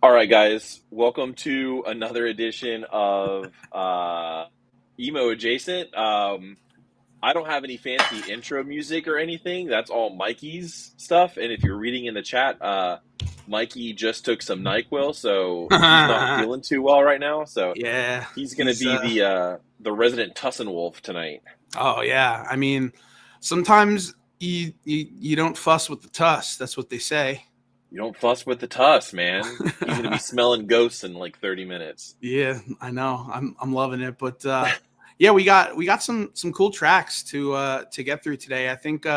All right, guys, welcome to another edition of Emo Adjacent. I don't have any fancy intro music or anything. That's all Mikey's stuff. And if you're reading in the chat, Mikey just took some NyQuil, so he's not feeling too well right now. So Yeah, he's going to he's be the resident Tussin Wolf tonight. oh yeah. I mean, sometimes you don't fuss with the tuss. That's what they say. You don't fuss with the Tuss, man. He's going to be smelling ghosts in like 30 minutes. Yeah, I know. I'm loving it. But yeah, we got some cool tracks to get through today. I think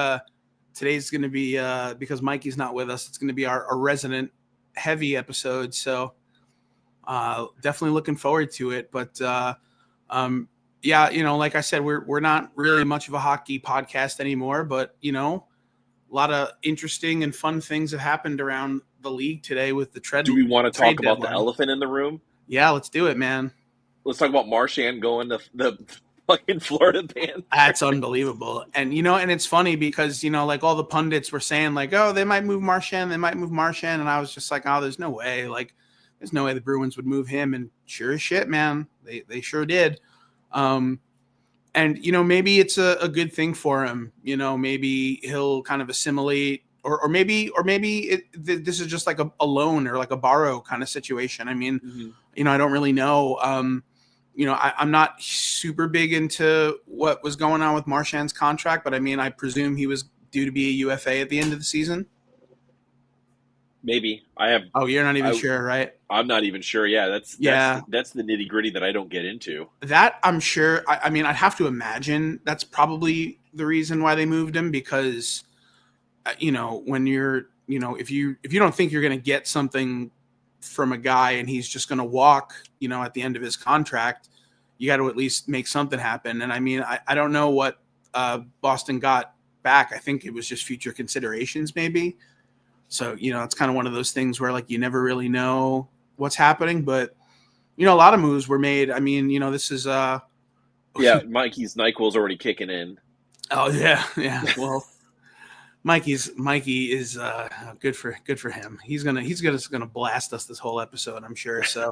today's going to be because Mikey's not with us. It's going to be our resident heavy episode. So definitely looking forward to it. But yeah, like I said, we're not really much of a hockey podcast anymore. But a lot of interesting and fun things have happened around the league today with the Do we want to trade talk about the deadline. elephant in the room? Yeah, let's do it, man. Let's talk about Marchand going to the fucking Florida That's Panthers. unbelievable. And and it's funny because like all the pundits were saying like, oh, they might move Marchand, and I was just like, oh, there's no way. Like, there's no way the Bruins would move him. And sure as shit, man, they sure did. Um, and maybe it's a good thing for him. Maybe he'll kind of assimilate, or maybe this is just like a loan or like a borrow kind of situation. I mean, Mhm. I don't really know. I'm not super big into what was going on with Marchand's contract, but I mean, I presume he was due to be a UFA at the end of the season. Maybe I have. Oh, you're not even I sure, right? I'm not even sure. Yeah, Yeah, that's the nitty gritty that I don't get into. that I'm sure. I mean, I'd have to imagine that's probably the reason why they moved him because, when you're, if you don't think you're going to get something from a guy and he's just going to walk, at the end of his contract, you got to at least make something happen. And I mean, I don't know what Boston got back. I think it was just future considerations, maybe. So, it's kind of one of those things where like you never really know what's happening, but a lot of moves were made. I mean, this is Yeah, Mikey's Nyquil's already kicking in. oh yeah, yeah. Well, Mikey is good for him. He's gonna blast us this whole episode, I'm sure. So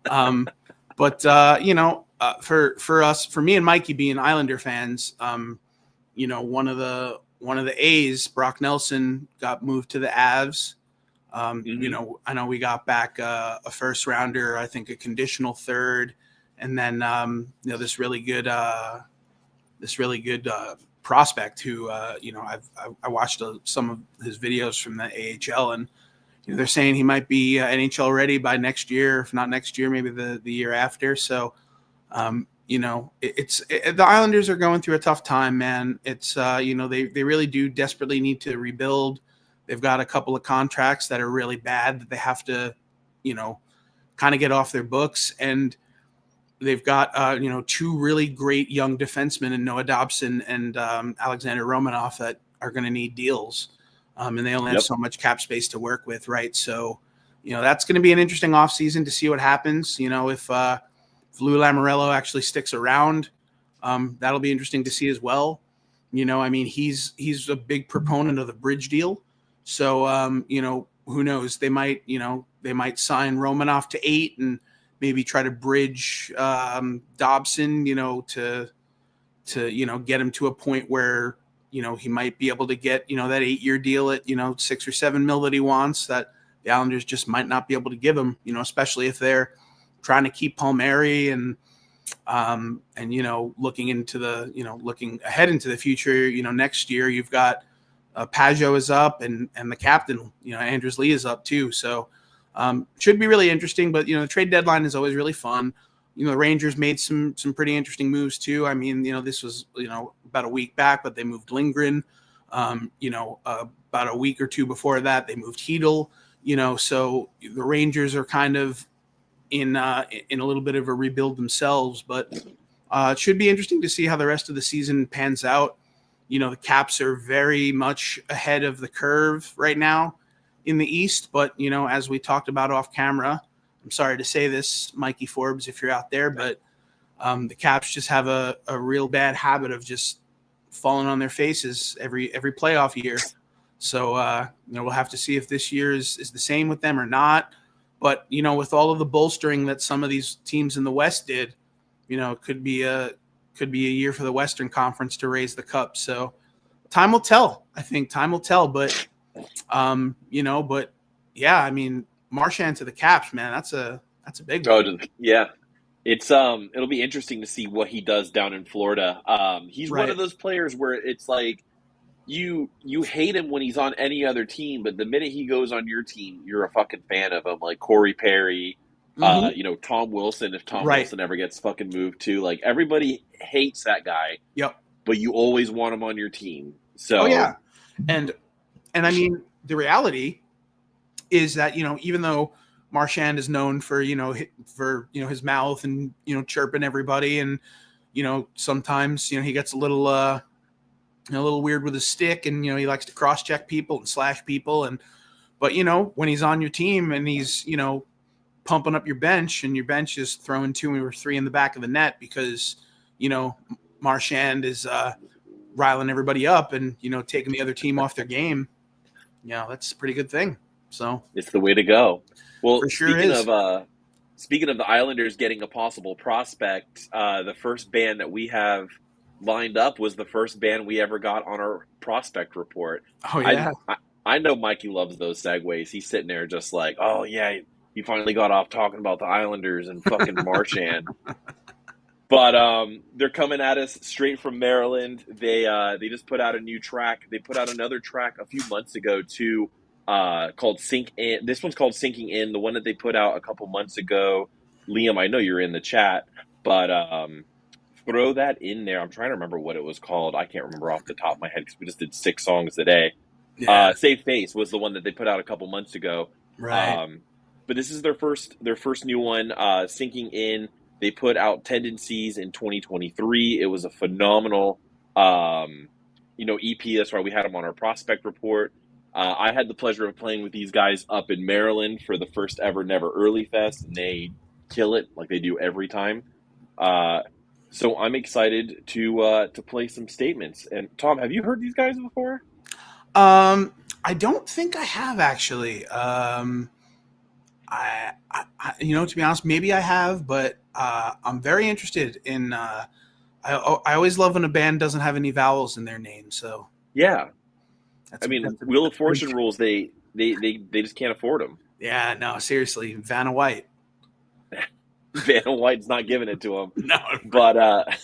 um but for me and Mikey being Islander fans, one of the A's, Brock Nelson, got moved to the Avs. Hmm. I know we got back a first rounder, I think a conditional third, and then this really good prospect who I watched some of his videos from the AHL, and they're saying he might be NHL ready by next year, if not next year, maybe the year after. So the Islanders are going through a tough time, man. It's they really do desperately need to rebuild. They've got a couple of contracts that are really bad that they have to you know kind of get off their books, and they've got two really great young defensemen in Noah Dobson and Alexander Romanov that are going to need deals, and they only have Yep. so much cap space to work with, right? So that's going to be an interesting offseason to see what happens. If Lou Lamoriello actually sticks around, that'll be interesting to see as well. I mean, he's a big proponent of the bridge deal, so who knows? They might sign Romanoff to 8 and maybe try to bridge Dobson, to get him to a point where he might be able to get that 8-year deal at 6 or 7 mil that he wants. That the Islanders just might not be able to give him, especially if they're trying to keep Palmieri and looking ahead into the future. Next year you've got Pajot is up, and the captain, Andrews Lee is up too. So should be really interesting. But the trade deadline is always really fun. The Rangers made some pretty interesting moves too. I mean, this was about a week back, but they moved Lindgren. About a week or two before that, they moved Hedel. So the Rangers are kind of in a little bit of a rebuild themselves, but it should be interesting to see how the rest of the season pans out. The Caps are very much ahead of the curve right now in the East, but as we talked about off camera, I'm sorry to say this, Mikey Forbes, if you're out there, but the Caps just have a real bad habit of just falling on their faces every playoff year. So we'll have to see if this year is the same with them or not. But, with all of the bolstering that some of these teams in the West did, it could be a year for the Western Conference to raise the cup. So time will tell. I think time will tell. But, but yeah, I mean, Marchand to the Caps, man, that's a big one. Oh, yeah. It's it'll be interesting to see what he does down in Florida. He's one of those players where it's like you hate him when he's on any other team, but the minute he goes on your team, you're a fucking fan of him. Like Corey Perry, Tom Wilson. If Tom Wilson ever gets fucking moved too, like everybody hates that guy. Yep. But you always want him on your team. So and I mean the reality is that even though Marchand is known for his mouth and chirping everybody, and sometimes he gets a little weird with his stick, and he likes to cross check people and slash people, but when he's on your team and he's pumping up your bench, and your bench is throwing 2 or 3 in the back of the net because Marchand is riling everybody up and taking the other team off their game, that's a pretty good thing. So it's the way to go. Well, for sure speaking of the Islanders getting a possible prospect, the first band that we have lined up was the first band we ever got on our prospect report. Oh yeah, I know Mikey loves those segues. He's sitting there just like, oh yeah, he finally got off talking about the Islanders and fucking Marchand. But they're coming at us straight from Maryland. They just put out a new track. They put out another track a few months ago too. Called Sink In. This one's called Sinking In. The one that they put out a couple months ago, Liam, I know you're in the chat, but throw that in there. I'm trying to remember what it was called. I can't remember off the top of my head because we just did 6 songs today. Yeah. Save Face was the one that they put out a couple months ago. Right. But this is their first new one, Sinking In. They put out Tendencies in 2023. It was a phenomenal, EP. That's why we had them on our prospect report. I had the pleasure of playing with these guys up in Maryland for the first ever Never Early Fest, and they kill it like they do every time. So I'm excited to play some statements. And Tom, have you heard these guys before? I don't think I have actually. I to be honest, maybe I have, but I'm very interested in. I always love when a band doesn't have any vowels in their name. So yeah. Wheel of Fortune rules, they just can't afford them. Yeah, no, seriously. Vanna White. Vanna White's not giving it to him. No. But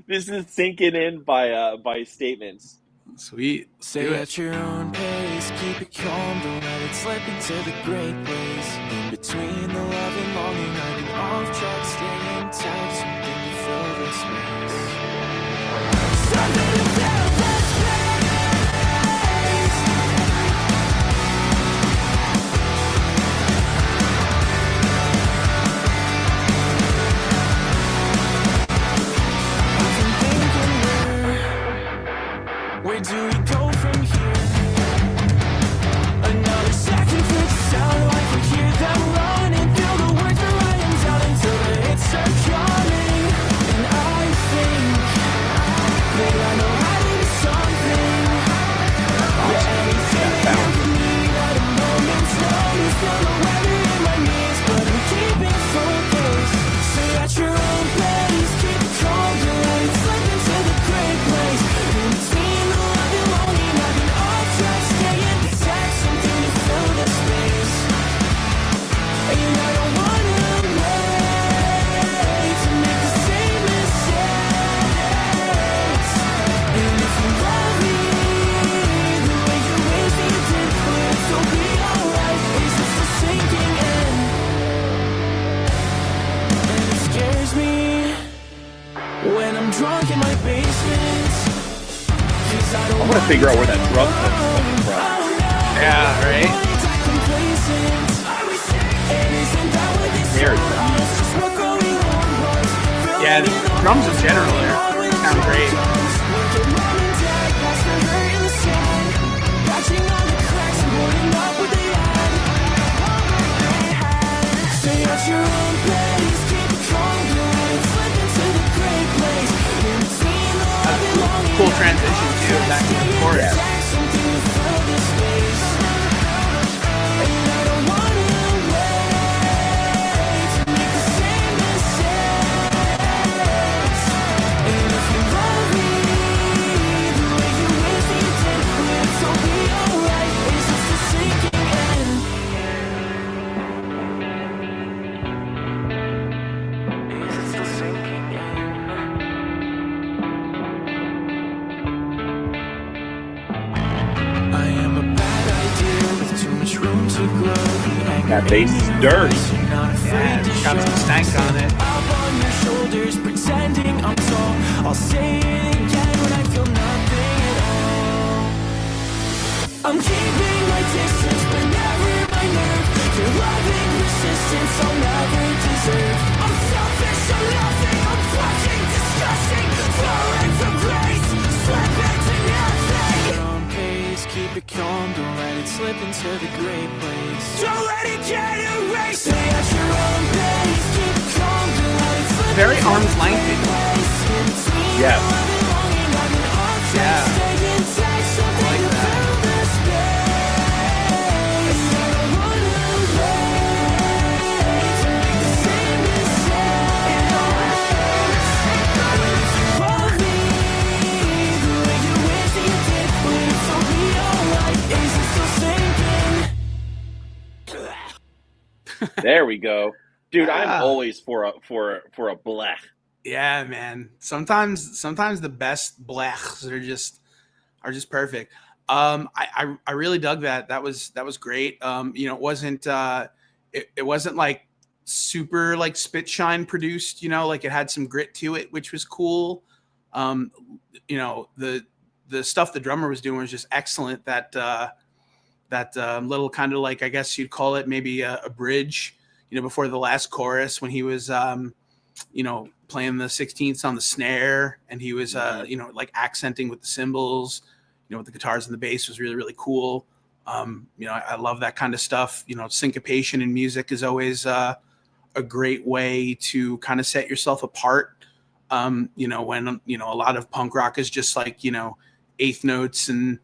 this is Sinking In by Statements. Sweet. Stay at your own pace, keep it calm, don't let it slip into the great place. In between the love and longing, I've been off track, staying tight, something to fill this space. Something to fill this space. Where do we go from here? Another second for the sound, I can hear them running. Feel the words, the rhymes out until the hits are coming. And I think that I know how to do something. Yeah, anything that you need at a moment's notice. Feel the weather in my knees, but I'm keeping focus. Stay at your own pace, keep it calm, don't let it slip into the great place. In between when I'm drunk in my basement, I want to figure out where that drum comes from. Yeah, right? Yeah, the drums in general sound great. Cool transition too, back to the chorus. room to grow. That bass is dirty. Not afraid to It's got some stank on it. up on your shoulders, pretending I'm tall. I'll say it again when I feel nothing at all. I'm keeping my distance, but never my nerve. Your loving persistence I'll never deserve. I'm selfish, I'm nothing, I'm fucking disgusting. Falling from grace, slip into nothing. Your own pace, keep it calm, don't let it slip into the great place. Don't let it get erased. Stay at your own pace, keep it calm, don't let it slip. Very arm's length. Yes. Yeah. I like that. There we go, dude. Ah. I'm always for a blech. Yeah, man. Sometimes the best blechs are just perfect. I really dug that. That was great. It wasn't it wasn't like super like spit shine produced, like it had some grit to it, which was cool. The stuff the drummer was doing was just excellent. That little kind of like, I guess you'd call it maybe a bridge, before the last chorus when he was playing the 16ths on the snare, and he was like accenting with the cymbals, with the guitars and the bass was really, really cool. I love that kind of stuff. Syncopation in music is always a great way to kind of set yourself apart. When a lot of punk rock is just like, eighth notes and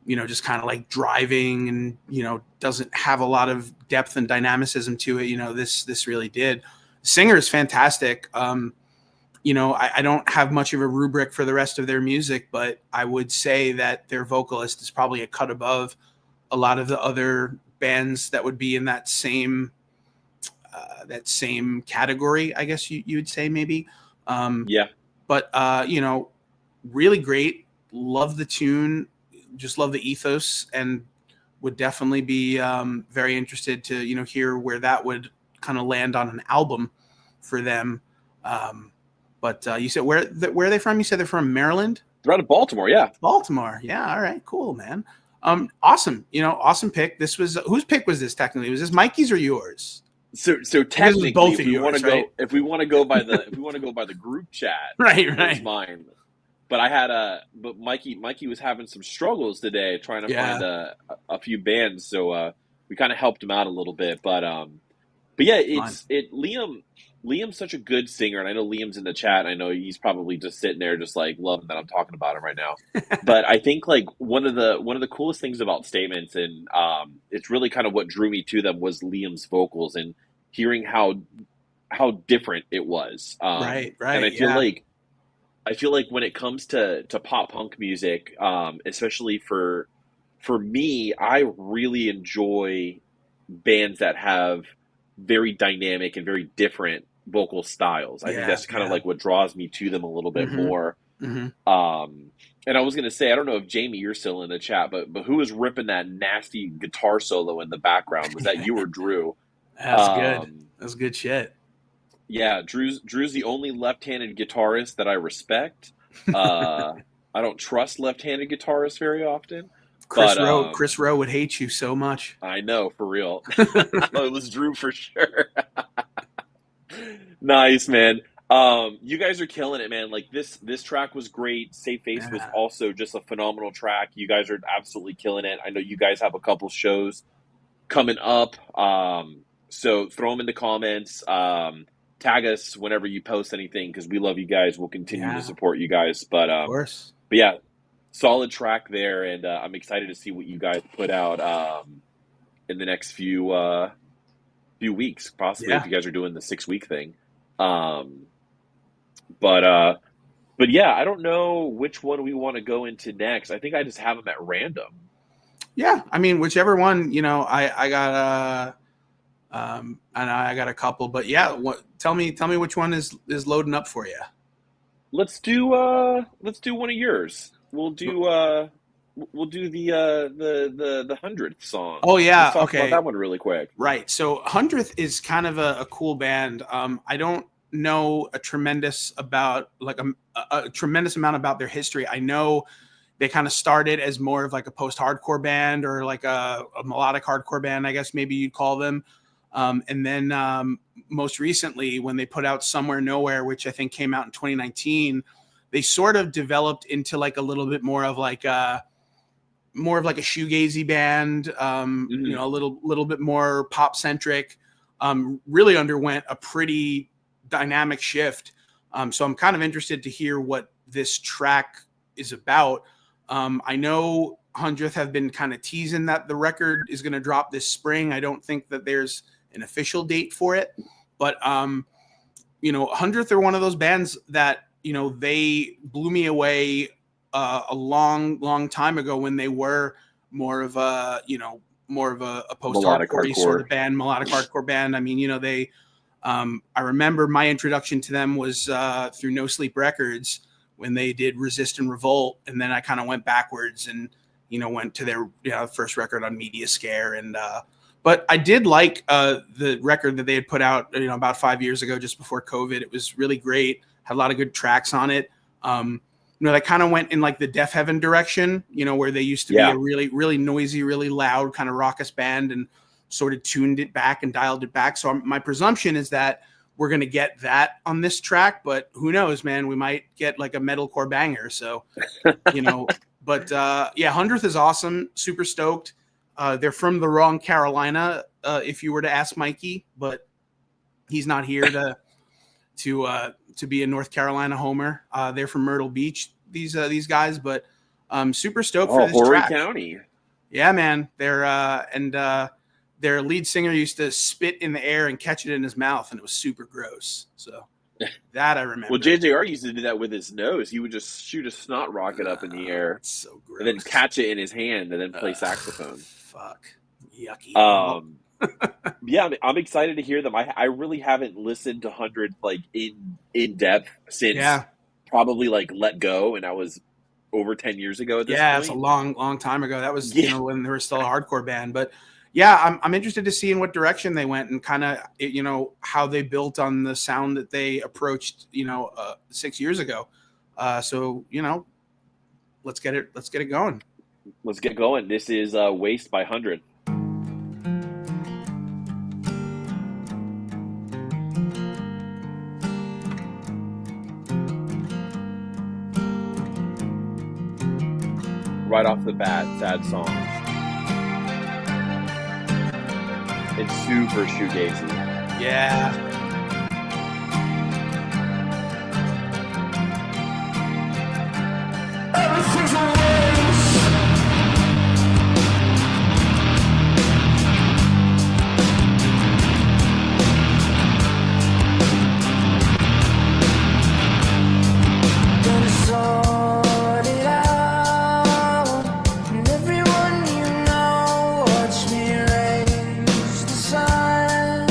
just kind of like driving and, doesn't have a lot of depth and dynamicism to it. This really did. Singer is fantastic. I don't have much of a rubric for the rest of their music, but I would say that their vocalist is probably a cut above a lot of the other bands that would be in that same category, I guess you would say maybe. Yeah. But, really great. Love the tune. Just love the ethos, and would definitely be very interested to, hear where that would kind of land on an album for them. But you said where are they from? You said they're from Maryland? They're out of Baltimore, yeah. Baltimore. Yeah. All right, cool, man. Awesome. Awesome pick. This was, whose pick was this technically? Was this Mikey's or yours? So technically, both if of we yours, want to right? go, if we want to go by the group chat, Right. it's mine. But but Mikey was having some struggles today trying to find a few bands, so we kind of helped him out a little bit. But yeah, Liam's such a good singer, and I know Liam's in the chat. I know he's probably just sitting there, just like loving that I'm talking about him right now. But I think like one of the coolest things about Statements, and it's really kind of what drew me to them, was Liam's vocals and hearing how different it was. Right. And I feel like when it comes to pop punk music, especially for me, I really enjoy bands that have very dynamic and very different vocal styles. I think that's kind of like what draws me to them a little bit more. Mm-hmm. And I was going to say, I don't know if Jamie, you're still in the chat, but who was ripping that nasty guitar solo in the background? Was that you or Drew? That's good. That's good shit. Yeah, Drew's the only left-handed guitarist that I respect. I don't trust left-handed guitarists very often. Chris Rowe would hate you so much. I know, for real. It was Drew for sure. Nice, man. You guys are killing it, man. Like this track was great. Safe Face was also just a phenomenal track. You guys are absolutely killing it. I know you guys have a couple shows coming up. So throw them in the comments. Tag us whenever you post anything, because we love you guys. We'll continue to support you guys. But of course. But yeah, solid track there, and I'm excited to see what you guys put out in the next few weeks, possibly if you guys are doing the 6-week thing. But yeah, I don't know which one we want to go into next. I think I just have them at random. Yeah, I mean, whichever one. I got and I got a couple, but yeah, tell me which one is loading up for you. Let's do one of yours. We'll we'll do the 100th song. Oh, yeah, Let's talk okay. about that one really quick. Right. So Hundredth is kind of a cool band. I don't know a tremendous about like a tremendous amount about their history. I know they kind of started as more of like a post-hardcore band or like a melodic hardcore band, I guess maybe you'd call them. And then most recently, when they put out Somewhere Nowhere, which I think came out in 2019, they sort of developed into like a little bit more of like a shoegazy band, you know, a little bit more pop centric. Really underwent a pretty dynamic shift. So I'm kind of interested to hear what this track is about. I know Hundredth have been kind of teasing that the record is going to drop this spring. I don't think that there's an official date for it, but you know, Hundredth are one of those bands that, you know, they blew me away a long time ago when they were more of a post-hardcore sort of band, melodic hardcore band. I mean, you know, they I remember my introduction to them was through No Sleep Records when they did Resist and Revolt, and then I kind of went backwards and, you know, went to their first record on Media Scare. And but I did like the record that they had put out, you know, about 5 years ago, just before COVID. It was really great, had a lot of good tracks on it. You know, they kind of went in like the Deaf Heaven direction, you know, where they used to be a really noisy, really loud kind of raucous band, and sort of tuned it back and dialed it back. So my presumption is that we're going to get that on this track, but who knows, man, we might get like a metalcore banger. So, you know, but yeah, Hundredth is awesome. Super stoked. They're from the wrong Carolina, if you were to ask Mikey, but he's not here to be a North Carolina homer. They're from Myrtle Beach, these guys, but super stoked for this Horry track. County. Yeah, man. They're their lead singer used to spit in the air and catch it in his mouth, and it was super gross. So that I remember. Well, JJR used to do that with his nose. He would just shoot a snot rocket up in the air. It's so gross. And then catch it in his hand and then play saxophone. Fuck. Yucky. Yeah, I'm excited to hear them. I really haven't listened to 100 like in depth since probably like Let Go, and that was over 10 years ago at this point. It's a long time ago. That was you know, when they were still a hardcore band. But yeah, I'm interested to see in what direction they went and kind of, you know, how they built on the sound that they approached, you know, 6 years ago. So, you know, let's get it going. Let's get going. This is Waste by 100. Right off the bat, sad song. It's super shoegazy. Yeah. Everything's a waste. Gonna sort it out, and everyone you know, watch me raise the sun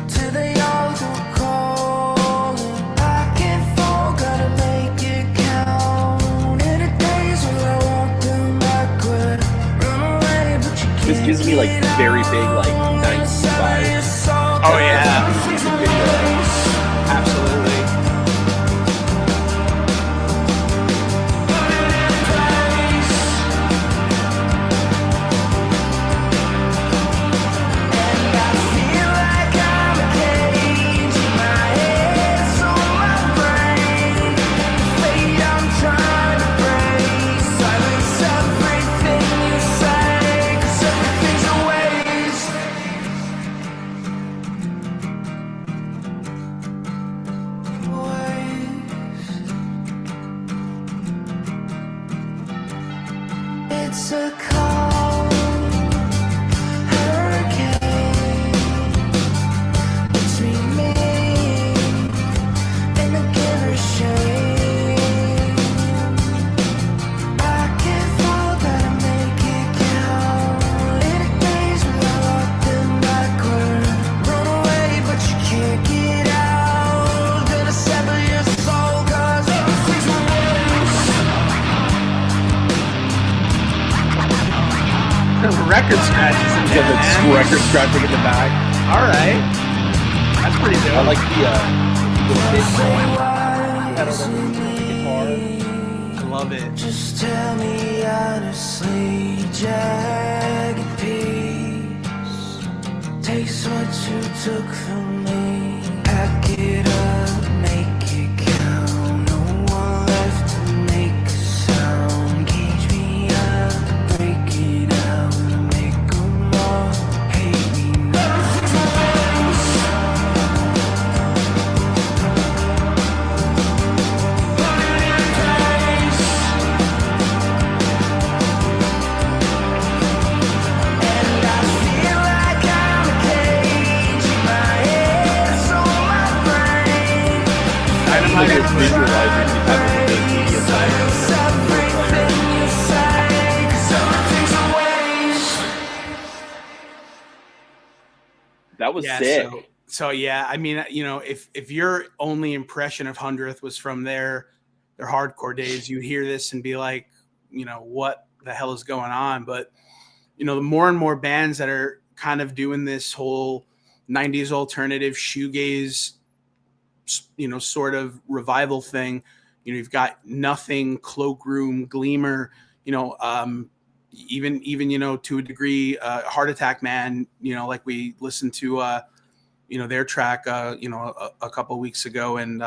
to the altar call. I can't fall, gotta make it count. In the days where I walk them backward, run away, but you can't. This gives me like very big like 90s vibes. Oh yeah. Music video. Absolutely. record scratches. Scratches in Get there, the man. record scratching in the back. All right, that's pretty dope. I like the hit pedal that's the guitar. I love it. Just tell me honestly, jagged piece takes what you took from me. Pack it up, make it count. No one left to make a sound. Gauge me up, break it out, make 'em all hate me now. Like it's visualizing these type of media type. That was Yeah, sick. so yeah, I mean, you know, if your only impression of Hundredth was from their hardcore days, you hear this and be like, you know, what the hell is going on? But you know, the more and more bands that are kind of doing this whole 90s alternative shoegaze, you know, sort of revival thing. You know, you've got Nothing, Cloakroom, Gleamer, you know, even you know, to a degree, Heart Attack Man, you know, like we listened to you know, their track you know, a couple of weeks ago, and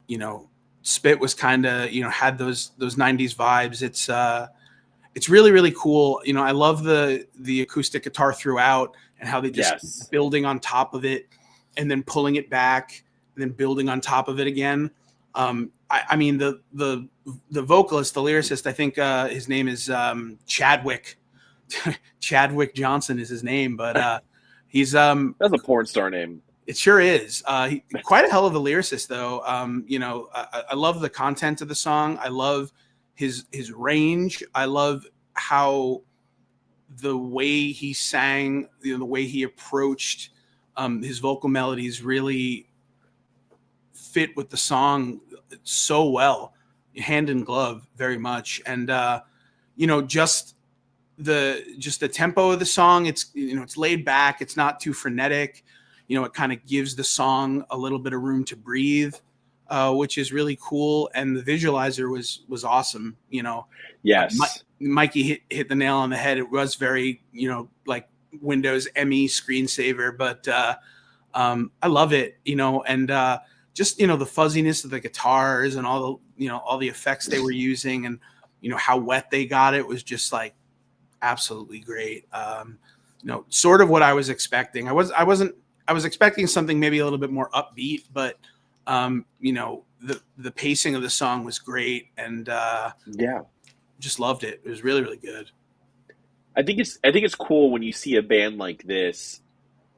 you know, Spit was kind of, you know, had those 90s vibes. It's really, really cool. You know, I love the acoustic guitar throughout and how they just building on top of it and then pulling it back and then building on top of it again. I mean, the vocalist, the lyricist, I think his name is Chadwick. Chadwick Johnson is his name, but he's That's a porn star name. it sure is. Quite a hell of a lyricist, though. You know, I love the content of the song. I love his range. I love how the way he sang, you know, the way he approached his vocal melodies really fit with the song so well, hand in glove, very much. And you know, just the tempo of the song. It's, you know, it's laid back. It's not too frenetic. You know, it kind of gives the song a little bit of room to breathe, which is really cool. And the visualizer was awesome. You know, Yes, Mikey hit the nail on the head. It was very, you know, like Windows ME screensaver, but I love it. You know, and just, you know, the fuzziness of the guitars and all the, you know, all the effects they were using, and you know how wet they got it was just like absolutely great. You know, sort of what I was expecting. I was expecting something maybe a little bit more upbeat, but you know, the pacing of the song was great, and just loved it. It was really, really good. I think it's cool when you see a band like this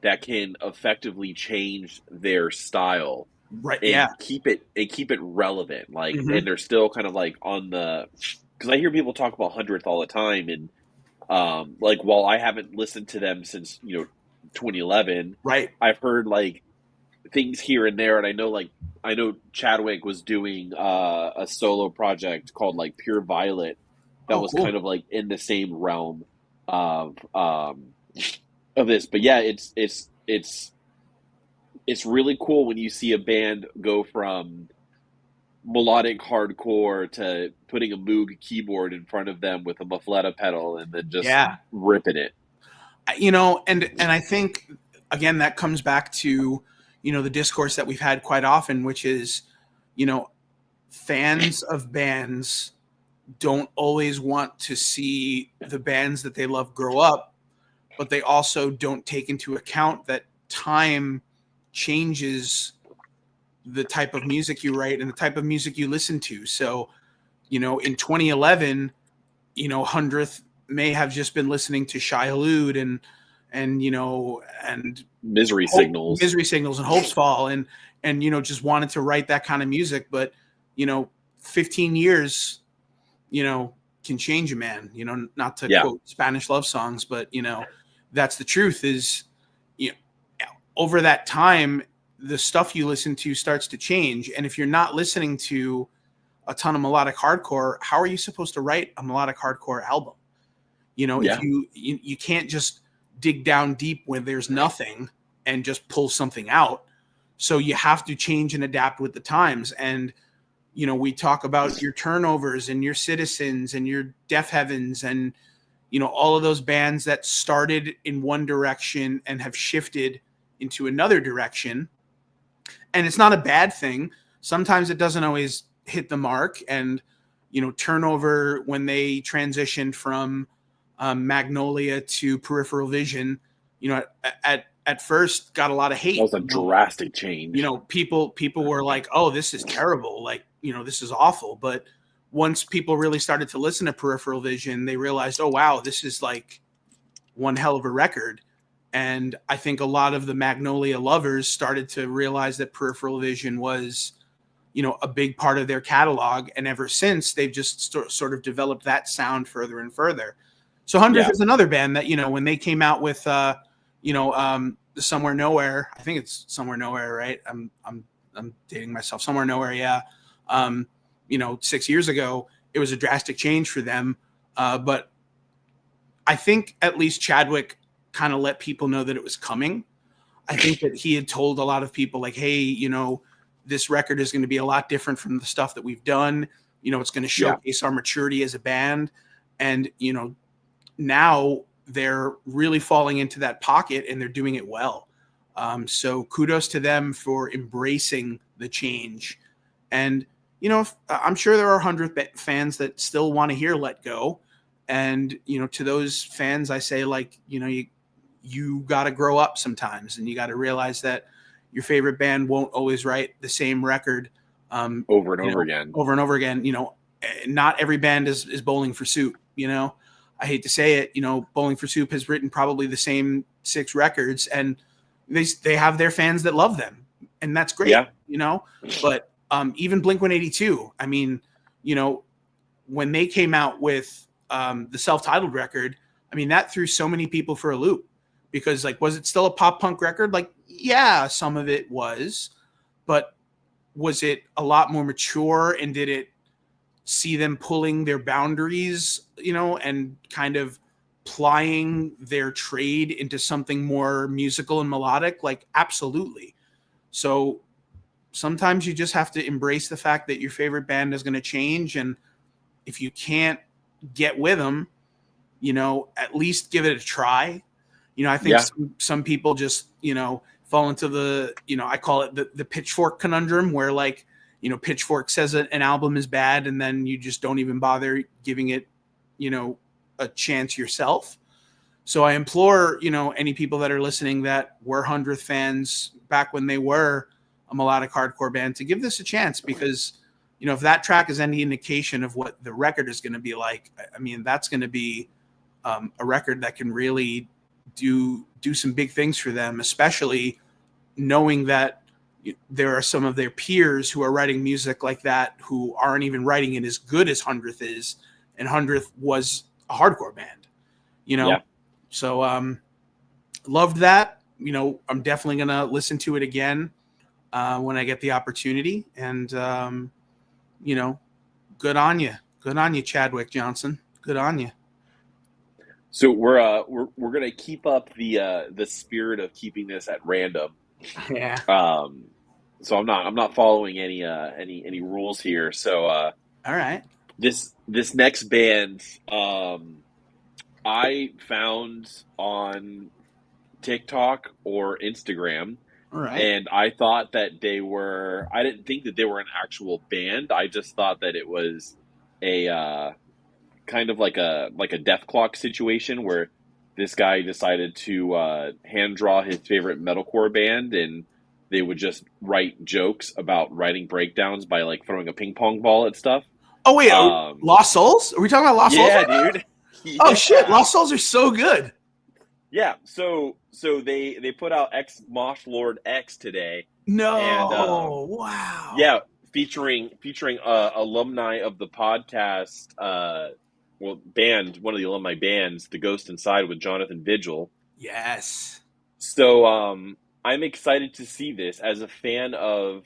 that can effectively change their style, Right. and Yeah. keep it relevant. Like, Mhm. and they're still kind of like on the, because I hear people talk about Hundredth all the time, and like, while I haven't listened to them since, you know, 2011, Right. I've heard like things here and there, and I know Chadwick was doing a solo project called like Pure Violet that was cool. kind of like in the same realm of this. But yeah, it's really cool when you see a band go from melodic hardcore to putting a Moog keyboard in front of them with a Muffletta pedal and then just ripping it. You know, and I think again that comes back to, you know, the discourse that we've had quite often, which is, you know, fans of bands don't always want to see the bands that they love grow up, but they also don't take into account that time changes the type of music you write and the type of music you listen to. So, you know, in 2011, you know, Hundredth may have just been listening to Shai Hulud and you know, and Misery Signals and Hopes Fall, and you know, just wanted to write that kind of music. But you know, 15 years, you know, can change a man. You know, not to quote Spanish love songs, but you know, that's the truth. Is, you know, over that time, the stuff you listen to starts to change, and if you're not listening to a ton of melodic hardcore, how are you supposed to write a melodic hardcore album? You know, if Yeah. you can't just dig down deep when there's nothing and just pull something out. So you have to change and adapt with the times. And you know, we talk about your turnovers and your citizens and your deaf heavens and you know all of those bands that started in one direction and have shifted into another direction. And it's not a bad thing. Sometimes it doesn't always hit the mark. And you know, turnover when they transitioned from Magnolia to Peripheral Vision, you know, at first got a lot of hate. That was a drastic change. You know, people were like, "Oh, this is terrible. Like, you know, this is awful." But once people really started to listen to Peripheral Vision, they realized, "Oh, wow, this is like one hell of a record." And I think a lot of the Magnolia lovers started to realize that Peripheral Vision was, you know, a big part of their catalog. And ever since, they've just sort of developed that sound further and further. So Hundredth is another band that, you know, when they came out with, you know, Somewhere Nowhere, I think it's Somewhere Nowhere, right? I'm dating myself. Somewhere Nowhere, yeah. You know, 6 years ago, it was a drastic change for them. But I think at least Chadwick kind of let people know that it was coming. I think that he had told a lot of people like, hey, you know, this record is going to be a lot different from the stuff that we've done. You know, it's going to showcase our maturity as a band. And, you know, now they're really falling into that pocket and they're doing it well. So kudos to them for embracing the change. And, you know, I'm sure there are 100 fans that still want to hear Let Go. And, you know, to those fans, I say, like, you know, you got to grow up sometimes and you got to realize that your favorite band won't always write the same record over and over again. You know, not every band is Bowling for Soup. You know, I hate to say it, you know, Bowling for Soup has written probably the same 6 records and they have their fans that love them. And that's great, you know, but even Blink-182, I mean, you know, when they came out with the self-titled record, I mean, that threw so many people for a loop because, like, was it still a pop punk record? Like, yeah, some of it was, but was it a lot more mature and did it see them pulling their boundaries, you know, and kind of plying their trade into something more musical and melodic? Like, absolutely. So sometimes you just have to embrace the fact that your favorite band is going to change. And if you can't get with them, you know, at least give it a try. You know, I think some people just, you know, fall into the, you know, I call it the Pitchfork conundrum where, like, you know, Pitchfork says an album is bad and then you just don't even bother giving it, you know, a chance yourself. So I implore, you know, any people that are listening that were 100th fans back when they were a melodic hardcore band to give this a chance because, you know, if that track is any indication of what the record is going to be like, I mean, that's going to be a record that can really do some big things for them, especially knowing that there are some of their peers who are writing music like that who aren't even writing it as good as Hundredth is, and Hundredth was a hardcore band, you know. So loved that. You know, I'm definitely gonna listen to it again when I get the opportunity. And you know, good on you, Chadwick Johnson. Good on you. So we're gonna keep up the spirit of keeping this at random. Yeah. So I'm not following any rules here. So all right. This next band I found on TikTok or Instagram. All right. And I thought that I didn't think that they were an actual band. I just thought that it was a kind of like a Death Clock situation where this guy decided to hand draw his favorite metalcore band, and they would just write jokes about writing breakdowns by, like, throwing a ping pong ball at stuff. Oh wait, Lost Souls? Are we talking about Lost Souls? Yeah, dude. Yeah. Oh shit, Lost Souls are so good. Yeah, so they put out xMOSHLORDx today. No, and, wow. Yeah, featuring alumni of the podcast, band, one of the alumni bands, The Ghost Inside with Jonathan Vigil. Yes. So I'm excited to see this as a fan of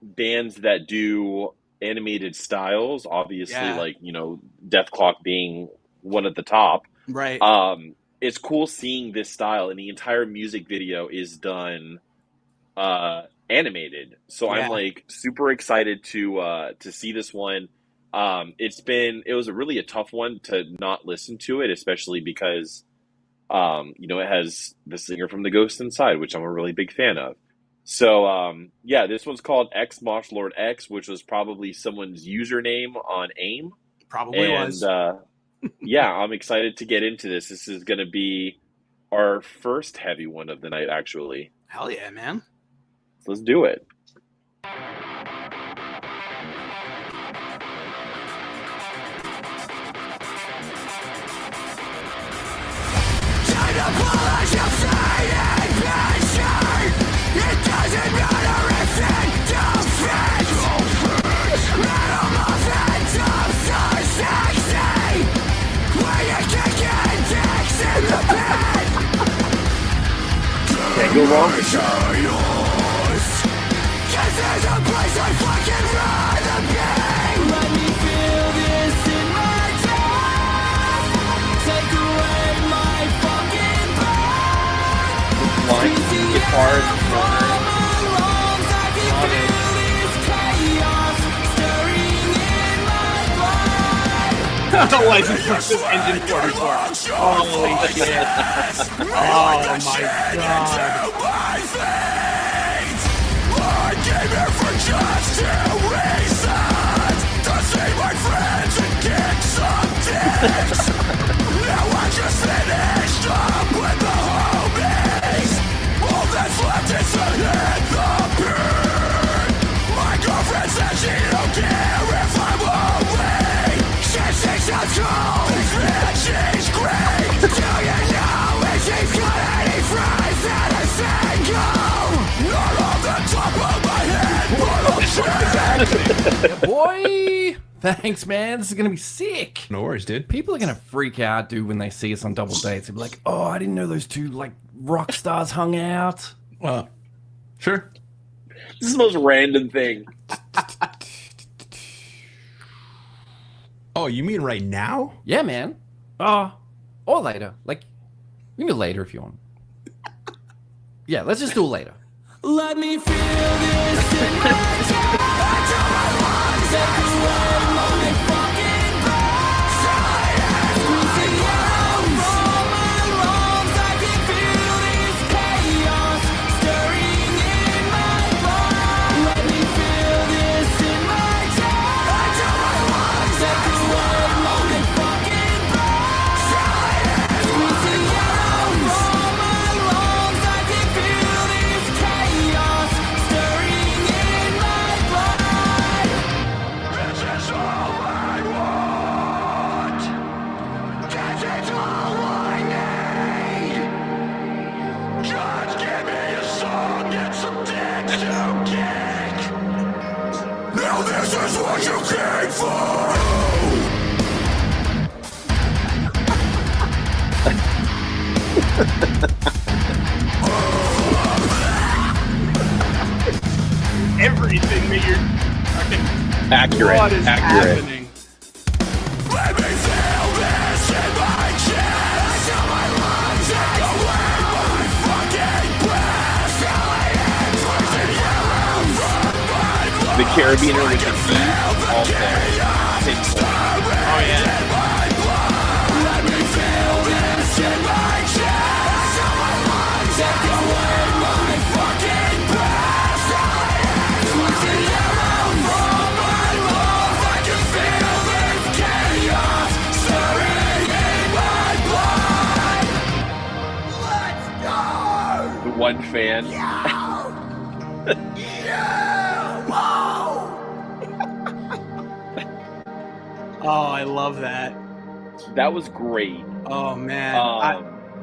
bands that do animated styles. Obviously, like, you know, Death Clock being one at the top. Right. It's cool seeing this style, and the entire music video is done animated. So I'm Yeah. like super excited to see this one. It was really a tough one to not listen to it, especially because it has the singer from The Ghost Inside, which I'm a really big fan of. So yeah, this one's called xMOSHLORDx, which was probably someone's username on AIM. Probably And was. yeah, I'm excited to get into this. This is going to be our first heavy one of the night, actually. Hell yeah, man. So let's do it. Can't go wrong with that. Let me feel this in my chest. Take away my fucking breath. Line guitar in the corner. I can feel this chaos stirring in my blood. Like this engine 44. Holy shit. Oh my god. I came here for just 2 reasons: to see my friends and kick some dicks. Now I just finished up with the homies. All that's left is to hit the beat. My girlfriend said she don't care if I'm away. She thinks I'm cool, and she's great. Do you know if she's got any friends that are single? Not on the top of my head, but I'll check. Yeah, boy. Thanks, man. This is gonna be sick. No worries, dude. People are gonna freak out, dude, when they see us on double dates. They'll be like, "Oh, I didn't know those two like rock stars hung out." Well, sure. This is the most random thing. Oh, you mean right now? Yeah, man. Or later. Like, we can do later if you want. Yeah, let's just do it later. Let me feel this in my chest. Until my lungs take away my fucking breath. Squeezing out from my lungs, I can feel this chaos stirring in my blood. Let me feel this in my chest. Until my lungs take away my fucking breath. Squeezing out from my lungs, I can feel this chaos stirring in my blood. This is all I want. This is all I need. Just give me a song and some dicks to kick. Now this is what you came for. Everything that you're fucking Accurate. what is Accurate. happening? Let me feel this in my chest. Until my lungs take away my fucking breath. The carabiner with the key, all there. Pinpoint. Oh yeah. Let me feel this in my chest. Until my lungs take away my fucking breath. Squeezing out from my lungs, I can feel this chaos stirring in my blood. Let's go. The one fan. Oh, I love that. That was great. Oh man.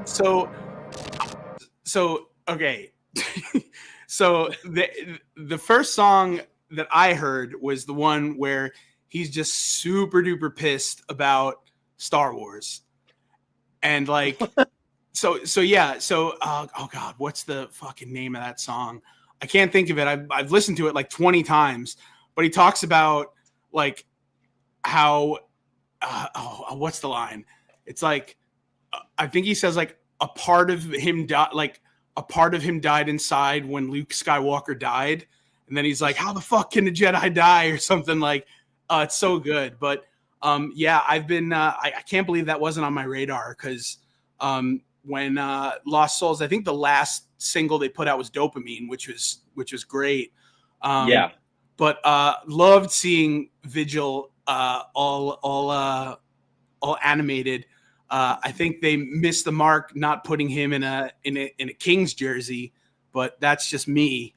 So okay. So the first song that I heard was the one where he's just super duper pissed about Star Wars. And like so oh god, what's the fucking name of that song? I can't think of it. I've listened to it like 20 times, but he talks about like how what's the line? It's like I think he says like a part of him died inside when Luke Skywalker died, and then he's like, "How the fuck can a Jedi die?" or something like. It's so good, but yeah, I've been I can't believe that wasn't on my radar because when Lost Souls, I think the last single they put out was Dopamine, which was great. Yeah. But loved seeing Vigil all animated. I think they missed the mark not putting him in a Kings jersey, but that's just me.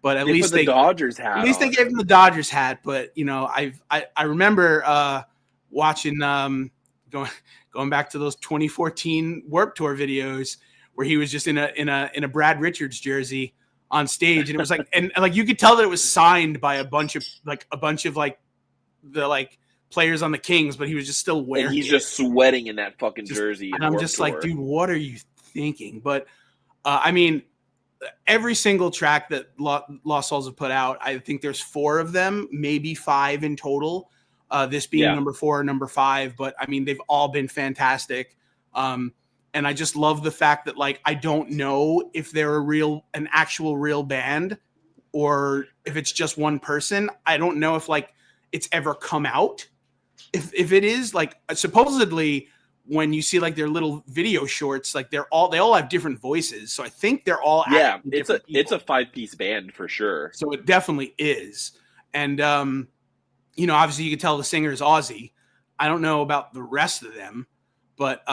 But at least the Dodgers hat. At least they gave him the Dodgers hat. But you know, I remember watching going back to those 2014 Warped Tour videos where he was just in a Brad Richards jersey on stage, and it was like and like you could tell that it was signed by a bunch of the players on the Kings, but he was just still wearing. And he's just sweating in that fucking jersey. And I'm just like, dude, what are you thinking? But I mean, every single track that Lost Souls have put out, I think there's 4 of them, maybe 5 in total. This being number 4, number 5, but I mean, they've all been fantastic. And I just love the fact that like I don't know if they're an actual real band or if it's just one person. I don't know if like it's ever come out. If it is, like supposedly when you see like their little video shorts, like they all have different voices. So I think they're all it's a 5-piece band for sure. So it definitely is. And you know, obviously you can tell the singer is Aussie. I don't know about the rest of them, but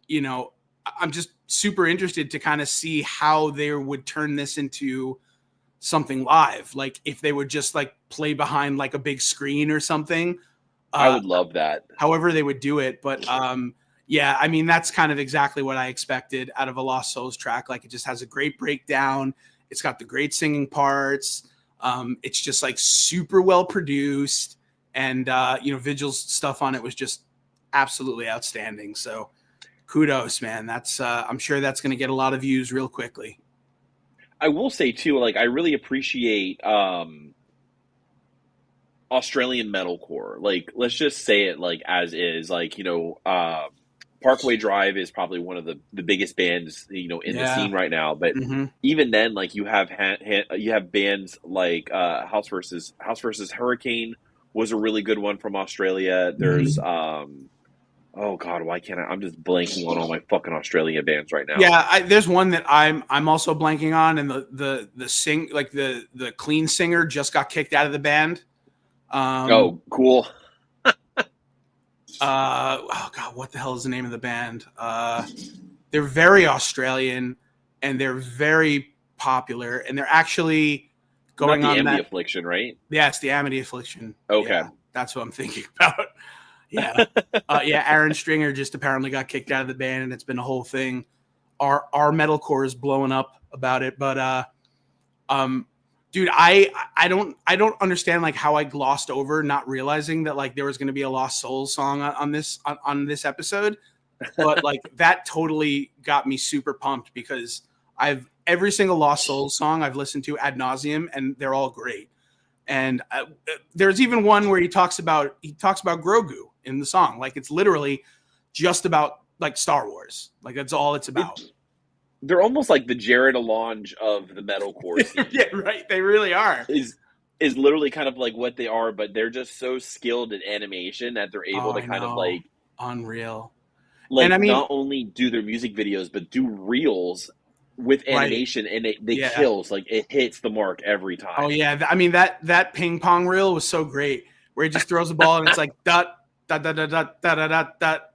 you know, I'm just super interested to kind of see how they would turn this into something live. Like if they would just like play behind like a big screen or something. I would love that. However they would do it. But yeah, I mean, that's kind of exactly what I expected out of a Lost Souls track. Like it just has a great breakdown. It's got the great singing parts. It's just like super well produced. And, you know, Vigil's stuff on it was just absolutely outstanding. So kudos, man. That's I'm sure that's going to get a lot of views real quickly. I will say too, like I really appreciate Australian metalcore. Like, let's just say it like as is. Like, you know, Parkway Drive is probably one of the biggest bands, you know, in the scene right now. But even then, like you have bands like House versus Hurricane was a really good one from Australia. There's oh god, why can't I'm just blanking on all my fucking Australian bands right now. Yeah, there's one that I'm also blanking on, and the clean singer just got kicked out of the band. Oh, cool. Oh god, what the hell is the name of the band? They're very Australian and they're very popular, and they're actually going on Amity Affliction, right? Yeah, it's the Amity Affliction. Okay, yeah, that's what I'm thinking about. Yeah, yeah. Aaron Stringer just apparently got kicked out of the band, and it's been a whole thing. Our metalcore is blowing up about it, but dude, I don't understand like how I glossed over not realizing that like there was going to be a Lost Souls song on this episode, but like that totally got me super pumped because every single Lost Souls song I've listened to ad nauseum, and they're all great. And there's even one where he talks about Grogu in the song, like it's literally just about like Star Wars, like that's all it's about. They're almost like the Jared Alonge of the metalcore scene. Yeah, right. They really are. Is literally kind of like what they are, but they're just so skilled in animation that they're able to kind of like unreal. Like, and I mean, not only do their music videos, but do reels with animation, and they kills. Like it hits the mark every time. Oh yeah, I mean that ping pong reel was so great, where he just throws the ball and it's like dot dot dot dot dot dot dot dot,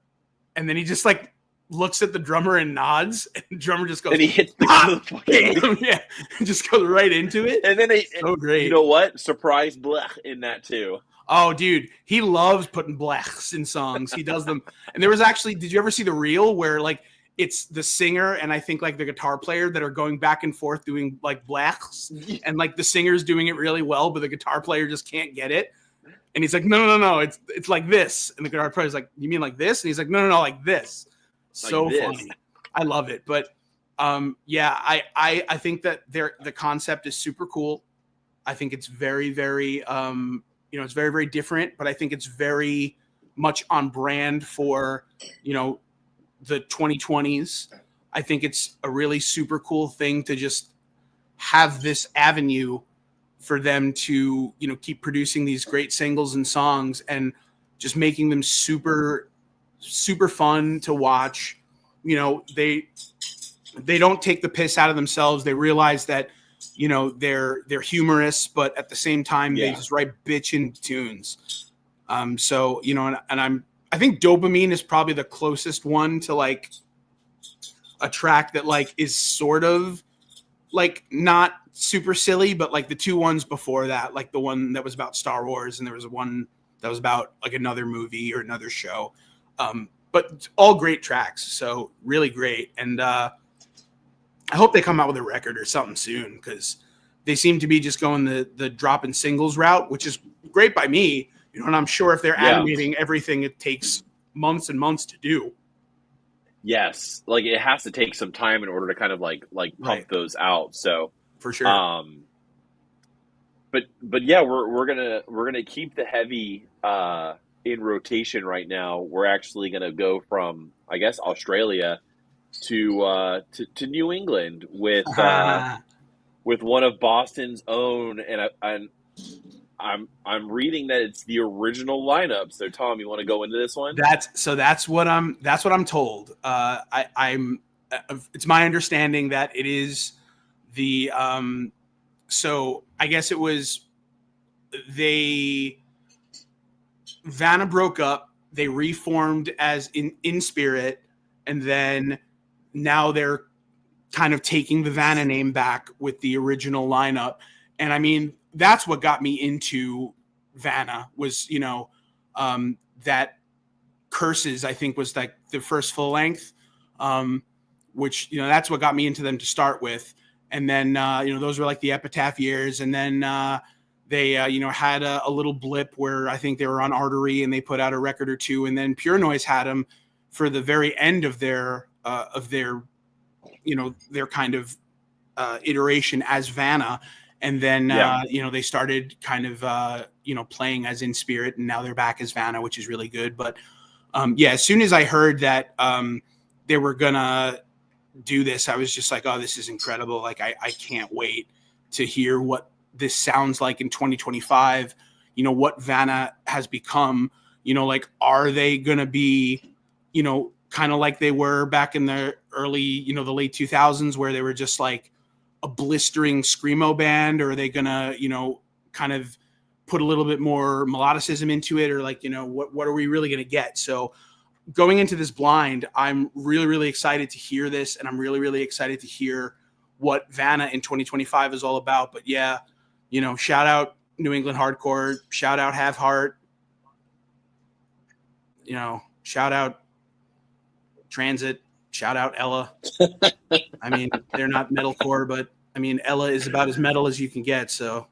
and then he just like looks at the drummer and nods, and the drummer just goes, and he hits the yeah, just goes right into it. And then so great. You know what? Surprise blech in that too. Oh, dude, he loves putting blechs in songs. He does them. And there was actually, did you ever see the reel where like it's the singer and I think like the guitar player that are going back and forth doing like blechs, and like the singer's doing it really well, but the guitar player just can't get it. And he's like, no, it's like this. And the guitar player's like, you mean like this? And he's like, no, like this. So like funny. I love it. But yeah, I think that the concept is super cool. I think it's very, very, it's very, very different, but I think it's very much on brand for, you know, the 2020s. I think it's a really super cool thing to just have this avenue for them to, you know, keep producing these great singles and songs and just making them super, super fun to watch. You know, they don't take the piss out of themselves. They realize that, you know, they're humorous, but at the same time, they just write bitchin' tunes. So, you know, and I think Dopamine is probably the closest one to like a track that like is sort of like not super silly, but like the two ones before that, like the one that was about Star Wars, and there was one that was about like another movie or another show. But all great tracks. So really great. And, I hope they come out with a record or something soon, because they seem to be just going the dropping singles route, which is great by me. You know, and I'm sure if they're animating everything, it takes months and months to do. Yes, like it has to take some time in order to kind of like pump those out. So for sure. But yeah, we're gonna keep the heavy in rotation right now. We're actually gonna go from, I guess, Australia to New England with one of Boston's own, and I'm reading that it's the original lineup. So Tom, you want to go into this one? That's what I'm told. It's my understanding that it is the so I guess it was Vanna broke up, they reformed as in Spirit, and then now they're kind of taking the Vanna name back with the original lineup. And I mean, that's what got me into Vanna was, you know, that Curses, I think, was like the first full length, which, you know, that's what got me into them to start with. And then, you know, those were like the Epitaph years. And then they, you know, had a little blip where I think they were on Artery and they put out a record or two. And then Pure Noise had them for the very end of their, you know, their kind of iteration as Vanna. And then, you know, they started kind of, you know, playing as In Spirit, and now they're back as Vanna, which is really good. But yeah, as soon as I heard that they were going to do this, I was just like, oh, this is incredible. Like, I can't wait to hear what this sounds like in 2025, you know, what Vanna has become, you know, like, are they going to be, you know, kind of like they were back in the early, you know, the late 2000s, where they were just like a blistering screamo band, or are they gonna, you know, kind of put a little bit more melodicism into it, or like, you know, what are we really gonna get? So going into this blind, I'm really, really excited to hear this, and I'm really, really excited to hear what Vanna in 2025 is all about. But yeah, you know, shout out New England hardcore, shout out Have Heart, you know, shout out Transit, shout out Ella. I mean, they're not metalcore, but I mean, Ella is about as metal as you can get. So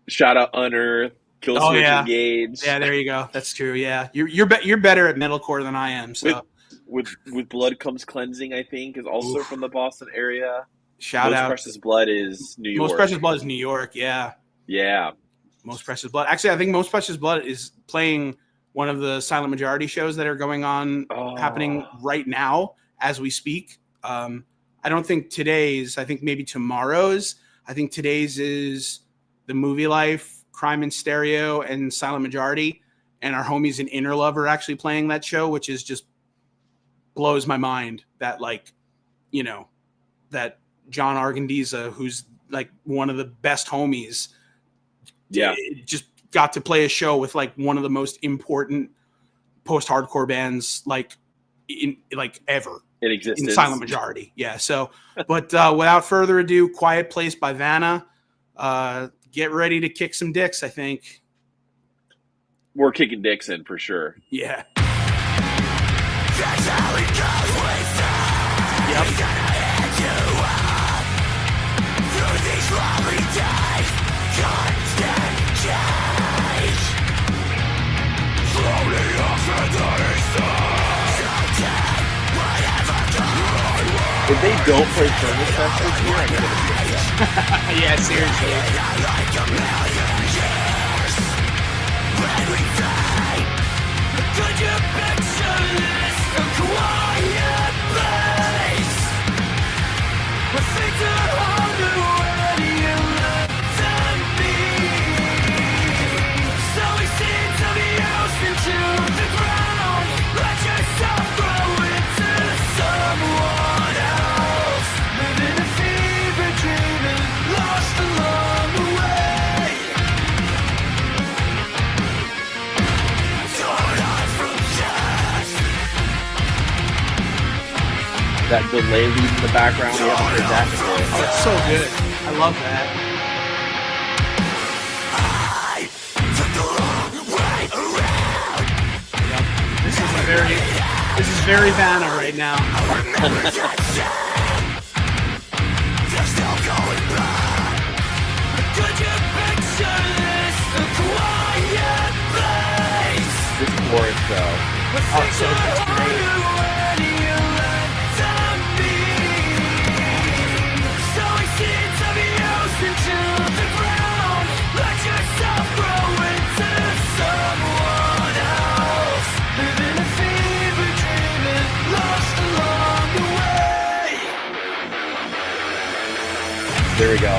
shout out Unearth, Killswitch Engage. Yeah, there you go. That's true. Yeah, you're better at metalcore than I am. So with Blood Comes Cleansing, I think, is also from the Boston area. Shout out. Most Precious Blood is New York. Most Precious Blood is New York. Yeah. Yeah. Most Precious Blood. Actually, I think Most Precious Blood is playing one of the Silent Majority shows that are going on, happening right now as we speak. I don't think today's, I think maybe tomorrow's. I think today's is The Movie Life, Crime in Stereo, and Silent Majority. And our homies in Inner Love are actually playing that show, which is just blows my mind that, like, you know, that John Argandiza, who's like one of the best homies, just got to play a show with like one of the most important post-hardcore bands like ever in existence, in Silent Majority. Yeah. So, but without further ado, Quiet Place by Vanna. Get ready to kick some dicks, I think. We're kicking dicks in for sure. Yeah. That's how it goes with time. Yep. We're gonna hit you up through these lonely days. Constant change. Slowly off into the sun. Someday, whatever goes. If they don't play Furnace Fest this year, I'm gonna be upset. Yeah, seriously. Like a million years. When we fade, Could you picture this? A quiet place where things are harder when you let them be. Sowing seeds of yours into the ground. Let yourself grow into someone else. Living a fever dream and lost along the way. Torn out from dust. That delay lead in the background, we haven't heard that before. Oh, it's so good. I love that. Yep. This is very Vanna right now. Could you picture this? A quiet place. This chorus, though. Oh, it's so good. It's great. When you let them be. Sowing seeds of yours into the ground. Let yourself grow into someone else. Living a fever dream and lost along the way. There we go.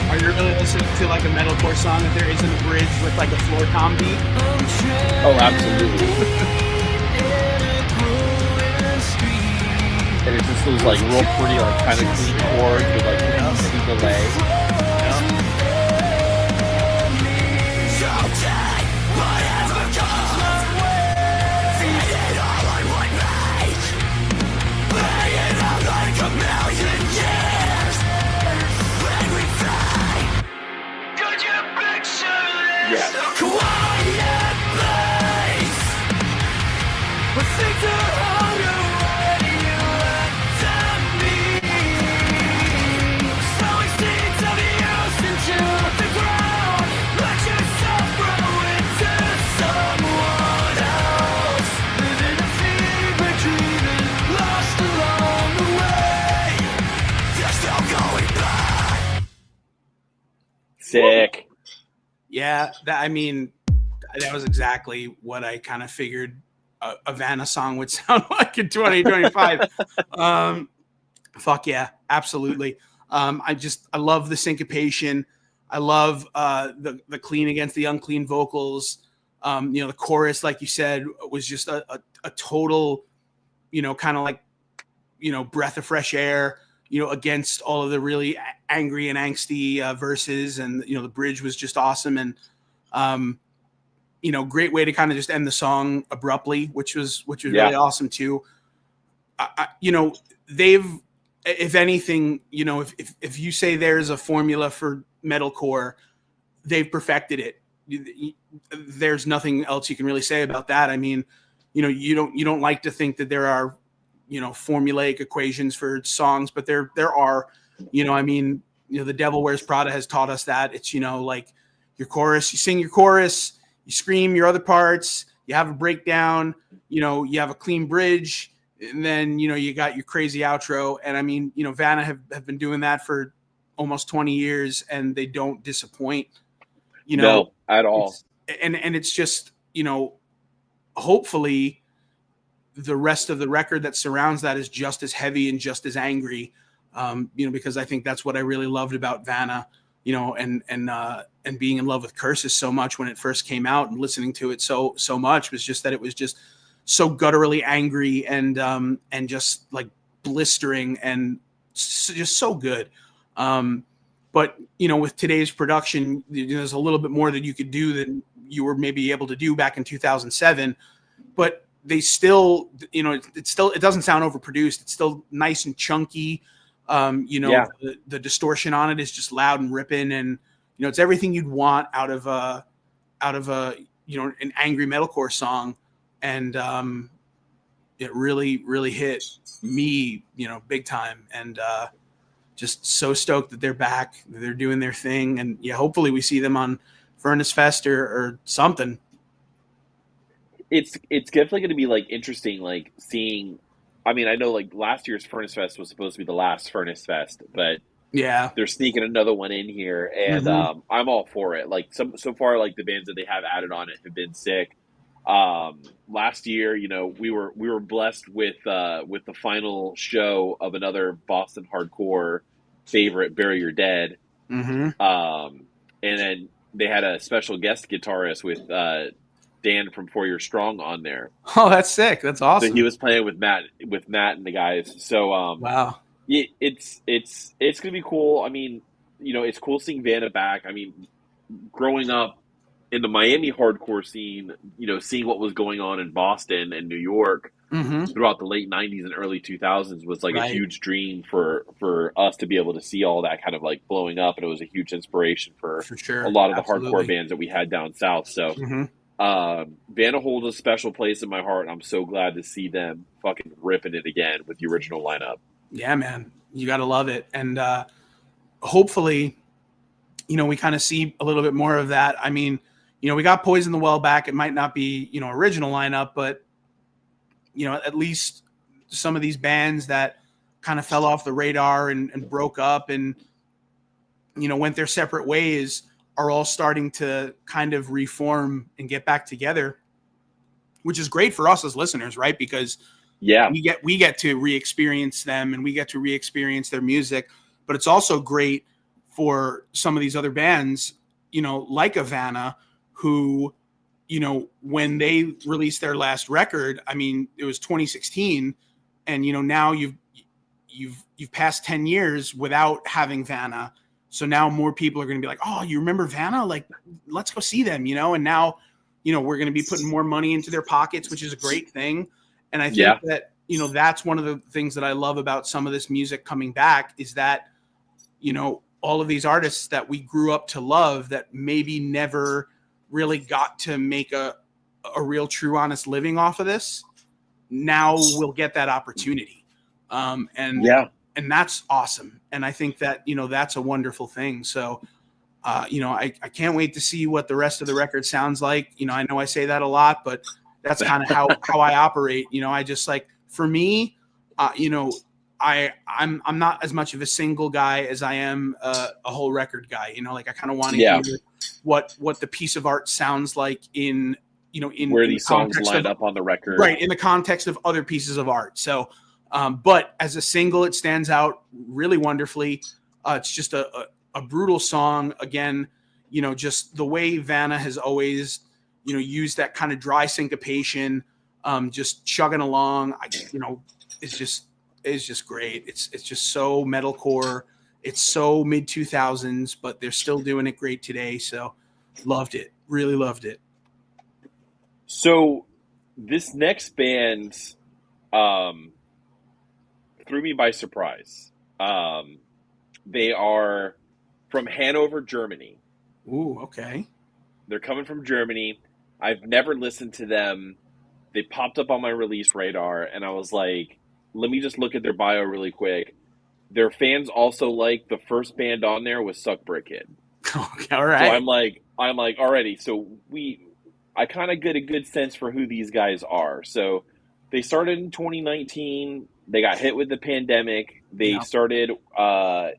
Are you really listening to like a metalcore song that there isn't a bridge with like a floor tom beat? Oh, absolutely. And it's just those like real pretty, like kind of clean chords with like any delay. Could you picture this? Yeah. A quiet place where things are harder when you let them be. Sowing seeds of yours into the ground. Let yourself grow into someone else. Living a fever dream and lost along the way. You're still going back. Sick. Yeah, that was exactly what I kind of figured a Vanna song would sound like in 2025. Fuck yeah, absolutely. I love the syncopation. I love the clean against the unclean vocals. The chorus, like you said, was just a total, kind of like, breath of fresh air, against all of the really angry and angsty verses. And, the bridge was just awesome. And, great way to kind of just end the song abruptly, which was really awesome too. They've, if anything, if you say there's a formula for metalcore, they've perfected it. There's nothing else you can really say about that. I mean, you don't like to think that there are, formulaic equations for songs, but there are, the Devil Wears Prada has taught us that. It's, like your chorus, you sing your chorus, you scream your other parts, you have a breakdown, you have a clean bridge, and then, you got your crazy outro. And I mean, Vanna have been doing that for almost 20 years and they don't disappoint, No, at all. And it's just, hopefully the rest of the record that surrounds that is just as heavy and just as angry, because I think that's what I really loved about Vanna, and being in love with Curses so much when it first came out and listening to it so much was just that it was just so gutturally angry and just like blistering and just so good. But, with today's production, there's a little bit more that you could do than you were maybe able to do back in 2007, but they still, it doesn't sound overproduced. It's still nice and chunky. The distortion on it is just loud and ripping, and it's everything you'd want out of a out of a an angry metalcore song, and it really hit me big time, and just so stoked that they're back, that they're doing their thing, and yeah, hopefully we see them on Furnace Fest or something. It's definitely going to be like interesting, like seeing. I mean, I know like last year's Furnace Fest was supposed to be the last Furnace Fest, but Yeah. they're sneaking another one in here, and Mhm. I'm all for it. Like so far, like the bands that they have added on it have been sick. Last year, we were blessed with the final show of another Boston hardcore favorite, Bury Your Dead. Mhm. And then they had a special guest guitarist with Dan from 4 Year Strong on there. Oh, that's sick. That's So awesome. he was playing with Matt and the guys. So Wow. yeah, it's gonna be cool. I mean, it's cool seeing Vanna back. I mean, growing up in the Miami hardcore scene, seeing what was going on in Boston and New York Mhm. throughout the late '90s and early 2000s was like a Right. huge dream for us to be able to see all that kind of like blowing up, and it was a huge inspiration for For sure. a lot of the hardcore Absolutely. bands that we had down south. So Mhm. Vanna holds a special place in my heart, and I'm so glad to see them fucking ripping it again with the original lineup. Yeah, man. You got to love it, and hopefully we kind of see a little bit more of that. I mean, we got Poison the Well back. It might not be original lineup, but at least some of these bands that kind of fell off the radar and broke up and went their separate ways are all starting to kind of reform and get back together, which is great for us as listeners, right? Because Yeah, we get to re-experience them and we get to re-experience their music, but it's also great for some of these other bands, like a Vanna, who, when they released their last record, I mean, it was 2016, and now you've passed 10 years without having Vanna. So now more people are going to be like, oh, you remember Vanna? Like, let's go see them, and now, we're going to be putting more money into their pockets, which is a great thing. And I think Yeah. that, that's one of the things that I love about some of this music coming back is that, all of these artists that we grew up to love that maybe never really got to make a real true honest living off of this now will get that opportunity. And yeah. that's awesome. And I think that, that's a wonderful thing. So, I can't wait to see what the rest of the record sounds like. I know I say that a lot, but that's kind of how I operate. I just like, for me, I'm not as much of a single guy as I am a whole record guy. Like I kind of want to Yeah. hear what the piece of art sounds like in Where in the these songs context line of, up on the record. right, in the context of other pieces of art. So, but as a single, it stands out really wonderfully. It's just a brutal song. Again, just the way Vanna has always, used that kind of dry syncopation, just chugging along. It's just great. It's just so metalcore. It's so mid 2000s, but they're still doing it great today. So loved it. Really loved it. So this next band threw me by surprise. They are from Hanover, Germany. Ooh, okay. They're coming from Germany. I've never listened to them. They popped up on my release radar, and I was like, let me just look at their bio really quick. Their fans also like the first band on there was Suck Brick Kid. Okay, all right. So I'm like already. So I kind of get a good sense for who these guys are. So they started in 2019. They got hit with the pandemic. They started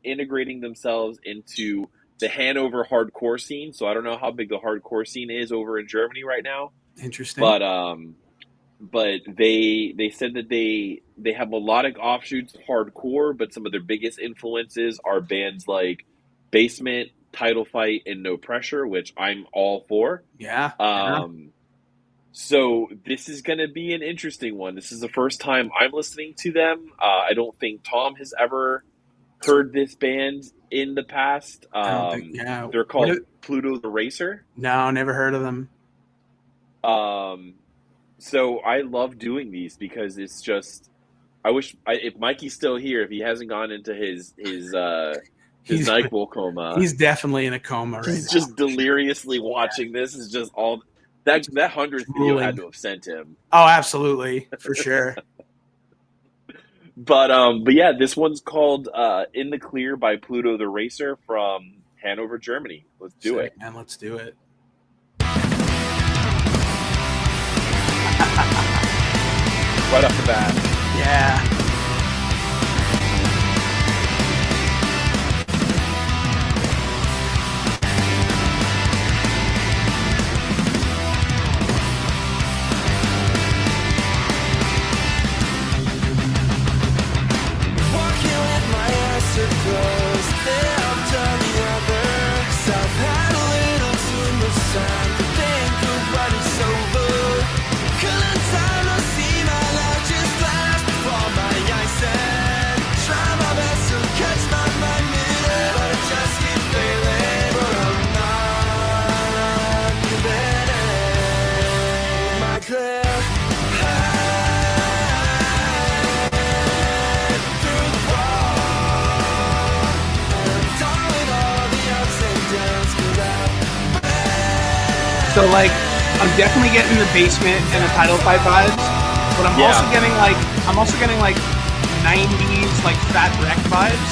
integrating themselves into the Hanover hardcore scene. So I don't know how big the hardcore scene is over in Germany right now. Interesting. But they said that they have melodic offshoots of hardcore, but some of their biggest influences are bands like Basement, Title Fight, and No Pressure, which I'm all for. Yeah. So this is going to be an interesting one. This is the first time I'm listening to them. I don't think Tom has ever heard this band in the past. I don't think, yeah. They're called Pluto the Racer. No, never heard of them. So I love doing these because it's just, if Mikey's still here, if he hasn't gone into his His NyQuil coma. He's definitely in a coma right He's now. just deliriously watching this. Is just all that 100th video had to have sent him. Oh, absolutely, for sure. But yeah, this one's called "In the Clear" by Pluto the Racer from Hanover, Germany. Let's do it, man. Let's do it. right off the bat. Yeah. Walking with my eyes closed, after the others. I've had a little too much time to think of what it's over. Couldn't time to see my life just flash before my eyes and try my best to catch my mind midair, but I just keep failing. But I'm not giving in. My clear So like, I'm definitely getting the basement and the title fight vibes, but I'm also getting like 90s like Fat Wreck vibes,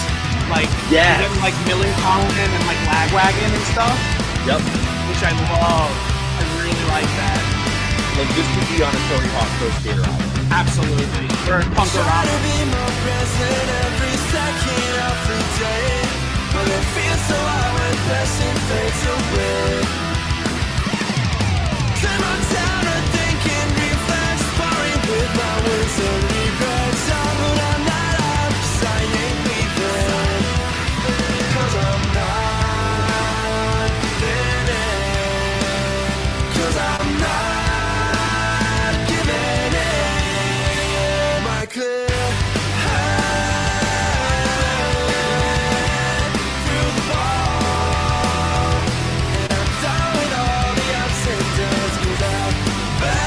like Yes. I'm getting like Millen Collin and like Lagwagon and stuff, Yep. which I love. I really like that. Like this could be on a Tony Hawk Pro Skater album. Absolutely. Or Punk try Rock. to be more present every second of the day, but it feels so hard when passion fades away. Climb on down and thinking reflex, sparring with my words and regrets. But I'm not up, 'cause I ain't leaving. 'Cause I'm not giving in. 'Cause I'm not giving in. My clear through the wall, and I'm down with all the ups and downs, 'cause I've been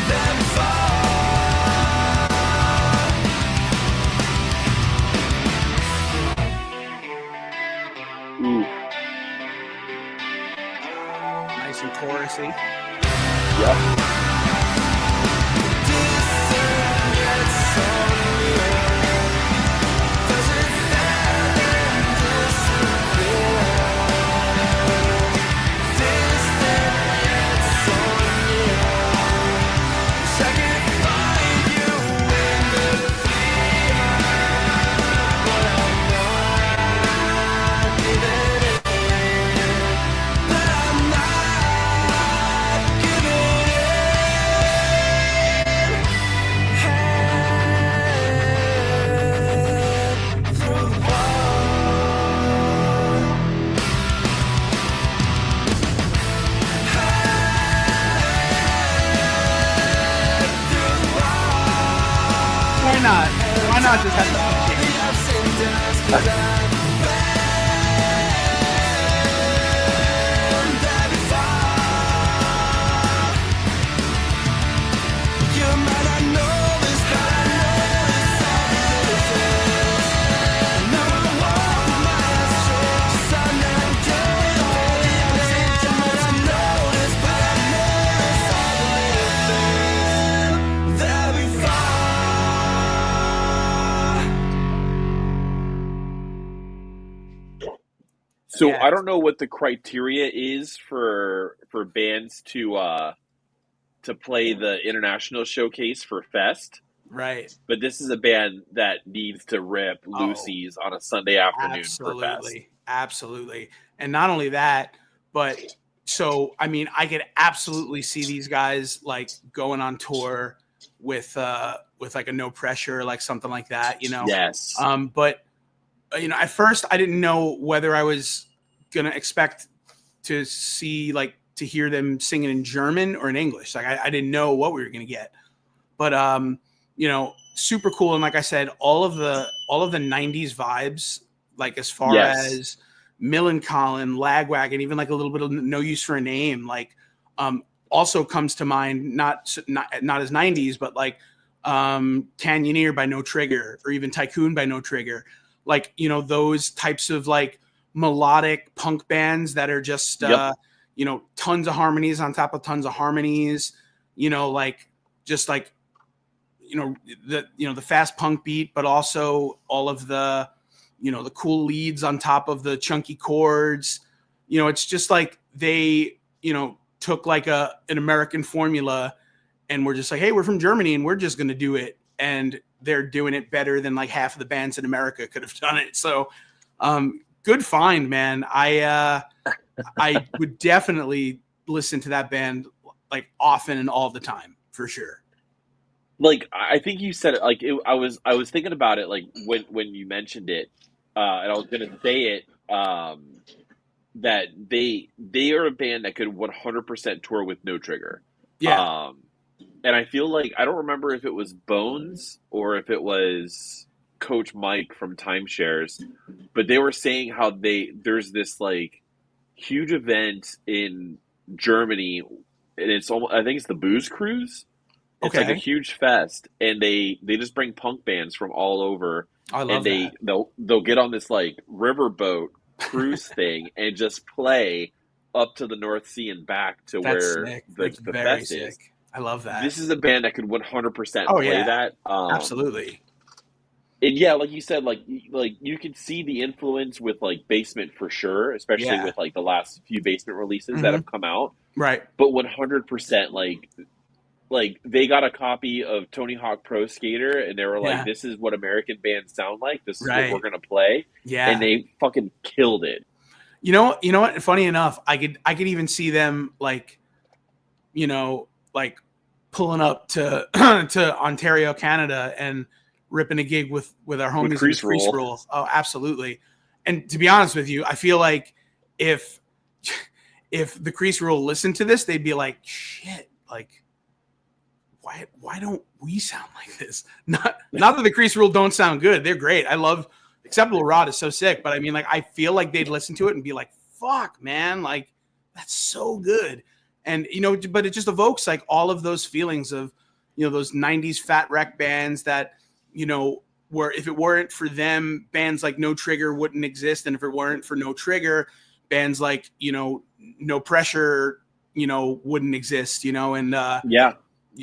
them far. Ooh. Nice and chorusy. Yep. Why not? Why not just have the change? So Yeah. I don't know what the criteria is for bands to play the international showcase for Fest, Right. but this is a band that needs to rip Lucy's on a Sunday afternoon for Fest. Absolutely. Absolutely. And not only that, but so I mean, I could absolutely see these guys like going on tour with like a No Pressure, like something like that, you know. Yes. But you know, at first I didn't know whether I was gonna expect to see like to hear them singing in German or in English. Like I didn't know what we were gonna get. But you know, super cool. And like I said, all of the 90s vibes, like as far Yes. as Millen Collin, Lagwagon, even like a little bit of No Use for a Name, like also comes to mind, not as 90s, but like Canyoneer by No Trigger, or even Tycoon by No Trigger. Like, you know, those types of like melodic punk bands that are just, you know, tons of harmonies on top of tons of harmonies, you know, like just like, you know, the fast punk beat, but also all of the, you know, the cool leads on top of the chunky chords. You know, it's just like they, you know, took like an American formula and we're just like, hey, we're from Germany and we're just going to do it. And they're doing it better than like half of the bands in America could have done it. So good find, man. I would definitely listen to that band like often and all the time for sure. Like, I think you said it. Like, I was thinking about it. Like when you mentioned it, and I was gonna say it. That they are a band that could 100% tour with No Trigger. Yeah. And I feel like I don't remember if it was Bones or if it was Coach Mike from Timeshares, but they were saying how there's this like huge event in Germany, and it's almost, I think it's the Booze Cruise. It's like a huge fest, and they just bring punk bands from all over. I love and that. they'll get on this like riverboat cruise thing and just play up to the North Sea and back to where the fest is. I love that. This is a band that could 100% play that. Absolutely. And yeah, like you said, like you could see the influence with like Basement for sure, especially with like the last few Basement releases that have come out. Right. But 100% like they got a copy of Tony Hawk Pro Skater and they were like, this is what American bands sound like. This is what we're going to play. Yeah. And they fucking killed it. You know what? Funny enough, I could even see them like, you know, like pulling up to to Ontario, Canada, and ripping a gig with our homies with Crease Rule. Oh, absolutely. And to be honest with you, I feel like if the Crease Rule listened to this, they'd be like, shit, like why don't we sound like this? Not that the Crease Rule don't sound good. They're great. I love Acceptable Rod is so sick, but I mean, like, I feel like they'd listen to it and be like, fuck, man, like that's so good. And, you know, but it just evokes like all of those feelings of, you know, those 90s fat wreck bands that, you know, where if it weren't for them, bands like No Trigger wouldn't exist. And if it weren't for No Trigger, bands like, you know, No Pressure, you know, wouldn't exist, you know, and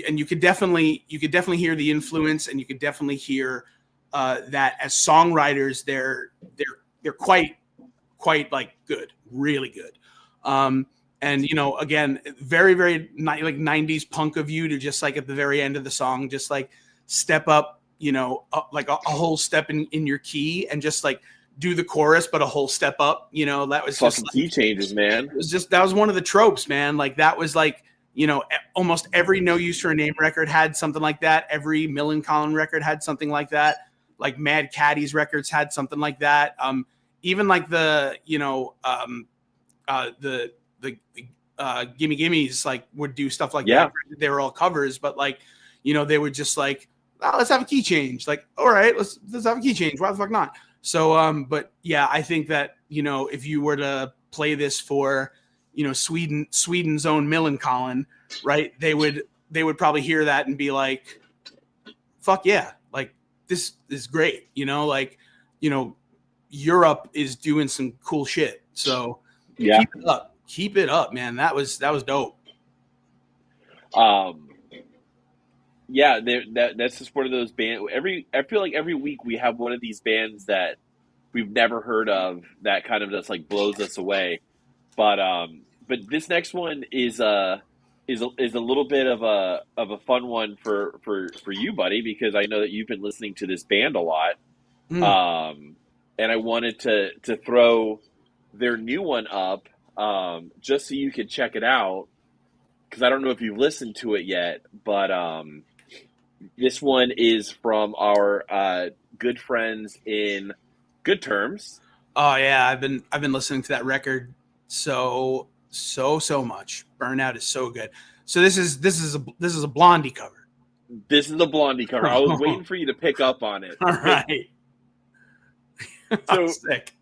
and you could definitely hear the influence, and you could definitely hear that as songwriters, they're quite like good, really good. And, you know, again, very, very like 90s punk of you to just like at the very end of the song, just like step up, you know, like a whole step in your key and just like do the chorus, but a whole step up, you know, that was fucking key changes, man. It was just, that was one of the tropes, man. Like that was like, you know, almost every No Use for a Name record had something like that. Every Millencolin record had something like that. Like Mad Caddies records had something like that. Even like the, you know, the Gimme Gimmes like would do stuff like that. They were all covers, but like, you know, they would just like, oh, let's have a key change. Like, all right, let's have a key change. Why the fuck not? So, but yeah, I think that, you know, if you were to play this for, you know, Sweden's own Millencolin, right? They would probably hear that and be like, fuck yeah. Like this is great. You know, like, you know, Europe is doing some cool shit. So yeah, keep it up, man. That was dope. Yeah, that's just one of those bands. I feel like every week we have one of these bands that we've never heard of that kind of just like blows us away. But this next one is a little bit of a fun one for you, buddy, because I know that you've been listening to this band a lot. And I wanted to throw their new one up just so you could check it out, because I don't know if you've listened to it yet, but this one is from our good friends in Good Terms. Oh yeah, I've been listening to that record so much. Burnout is so good. So this is a Blondie cover. This is a Blondie cover. I was waiting for you to pick up on it. All right. So sick.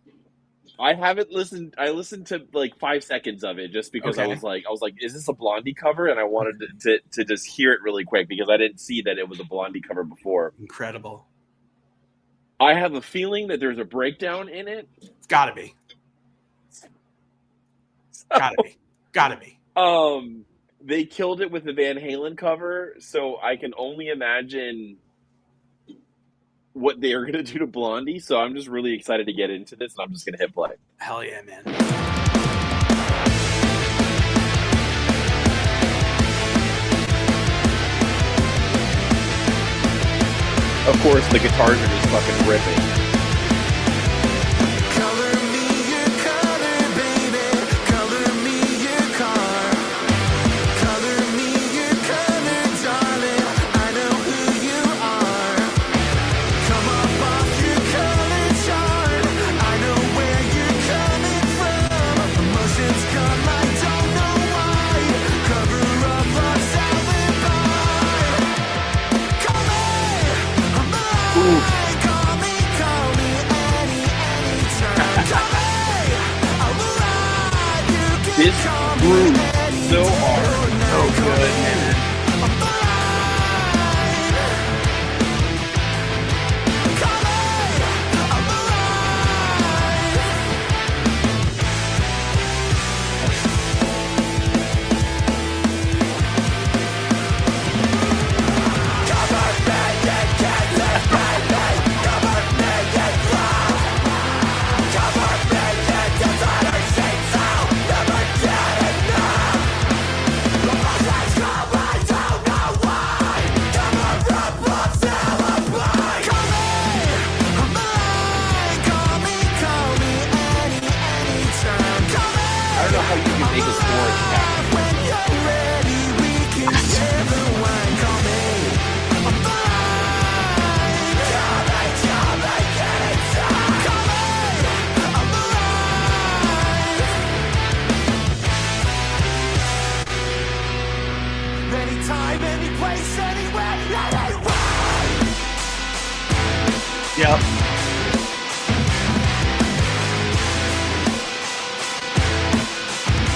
I haven't listened. I listened to like 5 seconds of it just because Okay. I was like, is this a Blondie cover? And I wanted to just hear it really quick because I didn't see that it was a Blondie cover before. Incredible. I have a feeling that there's a breakdown in it. It's gotta be. Gotta be. They killed it with the Van Halen cover, so I can only imagine what they are going to do to Blondie. So I'm just really excited to get into this, and I'm just going to hit play. Hell yeah, man. Of course, the guitars are just fucking ripping. Color me your color, baby. Color me your car. Color me your color, darling. I know who you are. Come up off your color chart. I know where you're coming from. Emotions come, I don't know why. Cover up love's alibi. Call me, I'm alive. Call me anytime. Call me, I'm alive. You can This call me groove anytime. so hard. So good, man. I'm alive. Call me, I'm alive. Call me anytime. Call me. I don't know how you can make a score attack. When you're ready, we can share the wine. Call me. I'm fine. Call me anytime. Call me. I'm alive. Anytime, any place, anywhere, anywhere. Yep.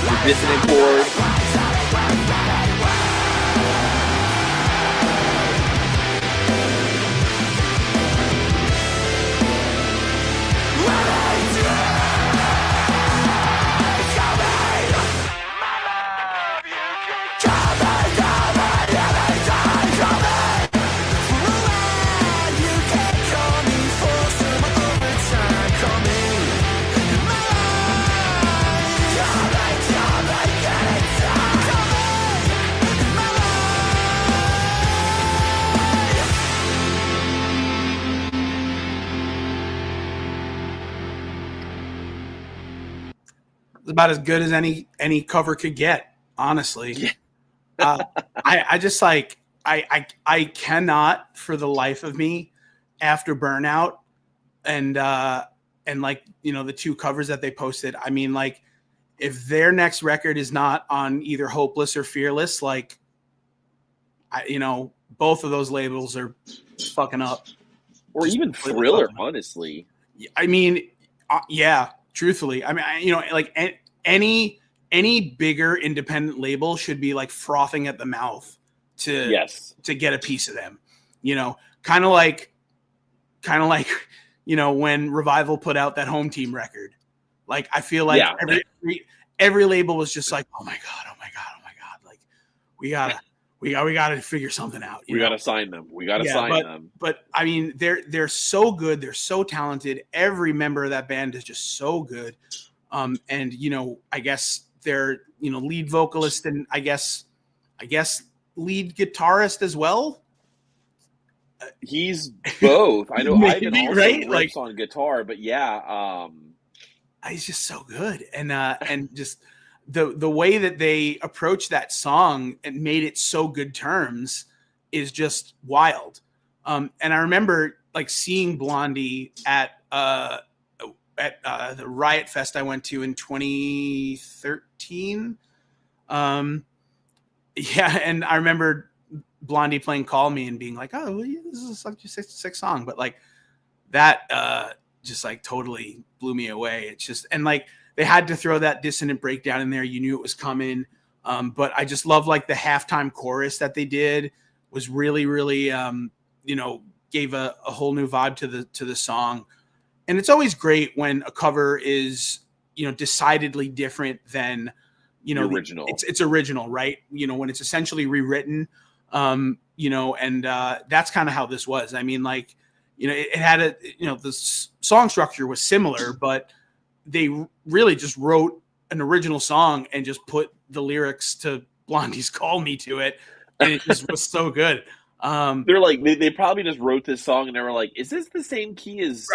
The dissonant chord. You can call me for some overtime. Call me. It's about as good as any cover could get, honestly. Yeah. I just like I cannot for the life of me after Burnout and like, you know, the two covers that they posted. I mean, like, if their next record is not on either Hopeless or Fearless, like, you know, both of those labels are fucking up. Or Just even completely Thriller, fucking up. honestly. I mean, yeah, truthfully, I mean, you know, like any bigger independent label should be like frothing at the mouth to Yes. to get a piece of them, you know, kind of like, you know, when Revival put out that Home Team record. Like, I feel like Yeah. every label was just like, oh my god, like we gotta figure something out. We got to sign them. We got to Yeah, sign them. But I mean, they're so good. They're so talented. Every member of that band is just so good. And you know, I guess they're, you know, lead vocalist and I guess lead guitarist as well. He's both. I know Ivan Maybe, also right? rips Like, on guitar, but yeah, he's just so good. And just the way that they approached that song and made it so good terms is just wild. And I remember like seeing Blondie at the Riot Fest I went to in 2013. Yeah, and I remember Blondie playing "Call Me" and being like, "Oh, well, this is such a sick song," but like that, just like totally blew me away. It's just, and like they had to throw that dissonant breakdown in there. You knew it was coming. But I just love like the halftime chorus that they did was really, really, gave a whole new vibe to the song. And it's always great when a cover is, decidedly different than, The original. It's original, right? When it's essentially rewritten, and that's kind of how this was. I mean, like, it had the song structure was similar, but they really just wrote an original song and just put the lyrics to Blondie's Call Me to it. And it just was so good. They're like, they probably just wrote this song and they were like, is this the same key as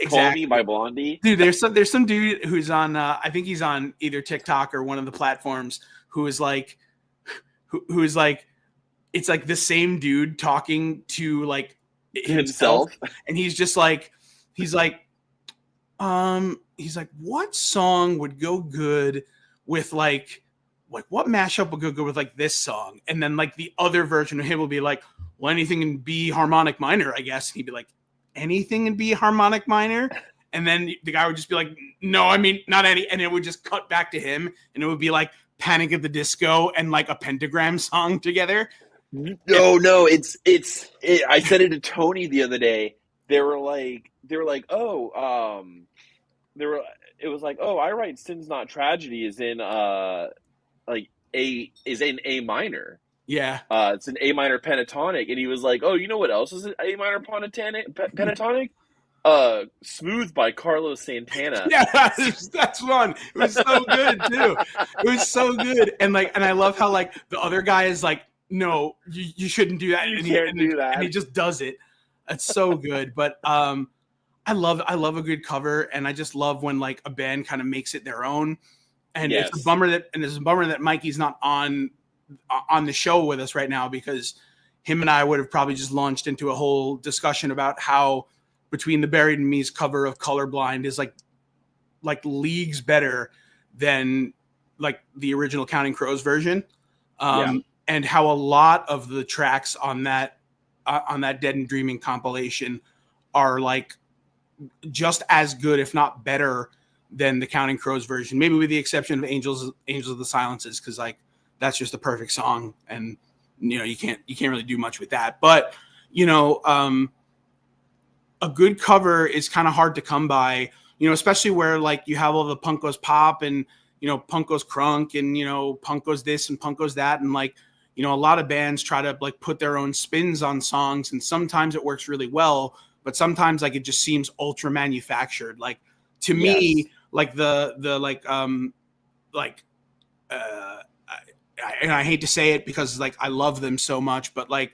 Call Me by Blondie? Dude, there's some dude who's on, I think he's on either TikTok or one of the platforms who is like, it's like the same dude talking to like himself. And he's just like, he's like, what song would go good with like what mashup would go good with like this song? And then like the other version of him will be like, well, anything in B harmonic minor, I guess. And he'd be like, anything in B harmonic minor? And then the guy would just be like, no, I mean, not any. And it would just cut back to him and it would be like Panic at the Disco and like a Pentagram song together. No, I said it to Tony the other day. It was like, oh, I write Sin's Not Tragedy is in A minor. Yeah. It's an A minor pentatonic. And he was like, oh, you know what else is an A minor pentatonic? Smooth by Carlos Santana. Yeah, that's one. It was so good too. It was so good. And I love how like the other guy is like, no, you shouldn't do that. You can't do that. And he just does it. It's so good. But I love a good cover, and I just love when like a band kind of makes it their own. And Yes. it's a bummer that Mikey's not on the show with us right now, because him and I would have probably just launched into a whole discussion about how Between the Buried and Me's cover of Colorblind is like leagues better than like the original Counting Crows version. And how a lot of the tracks on that Dead and Dreaming compilation are like just as good, if not better, than the Counting Crows version, maybe with the exception of Angels of the Silences, because like that's just the perfect song, and you can't really do much with that. But a good cover is kind of hard to come by, especially where like you have all the punk goes pop and punk goes crunk and punk goes this and punk goes that, and like a lot of bands try to like put their own spins on songs, and sometimes it works really well, but sometimes like it just seems ultra manufactured. Like to me, like and I hate to say it because like I love them so much, but like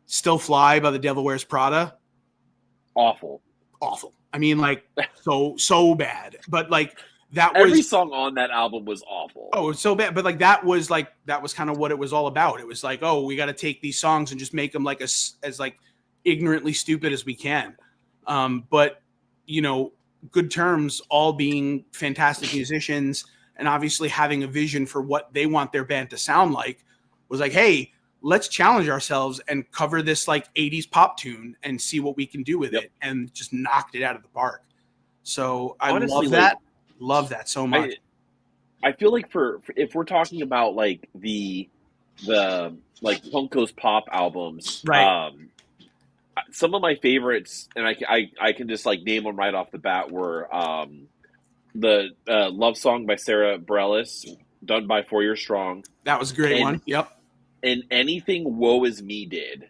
Still Fly by the Devil Wears Prada, awful. I mean, like so bad. But like every song on that album was awful. Oh, it's so bad. But like that was kind of what it was all about. It was like, oh, we got to take these songs and just make them like as like ignorantly stupid as we can. But Good Terms, all being fantastic musicians and obviously having a vision for what they want their band to sound like, was like, hey, let's challenge ourselves and cover this like 80s pop tune and see what we can do with it, and just knocked it out of the park. So I honestly love that so much. I feel like for if we're talking about like the like Punk Goes Pop albums, right? Some of my favorites, and I can just like name them right off the bat, were the Love Song by Sarah Bareilles, done by 4 Year Strong. That was a great one. Yep. And anything Woe Is Me did.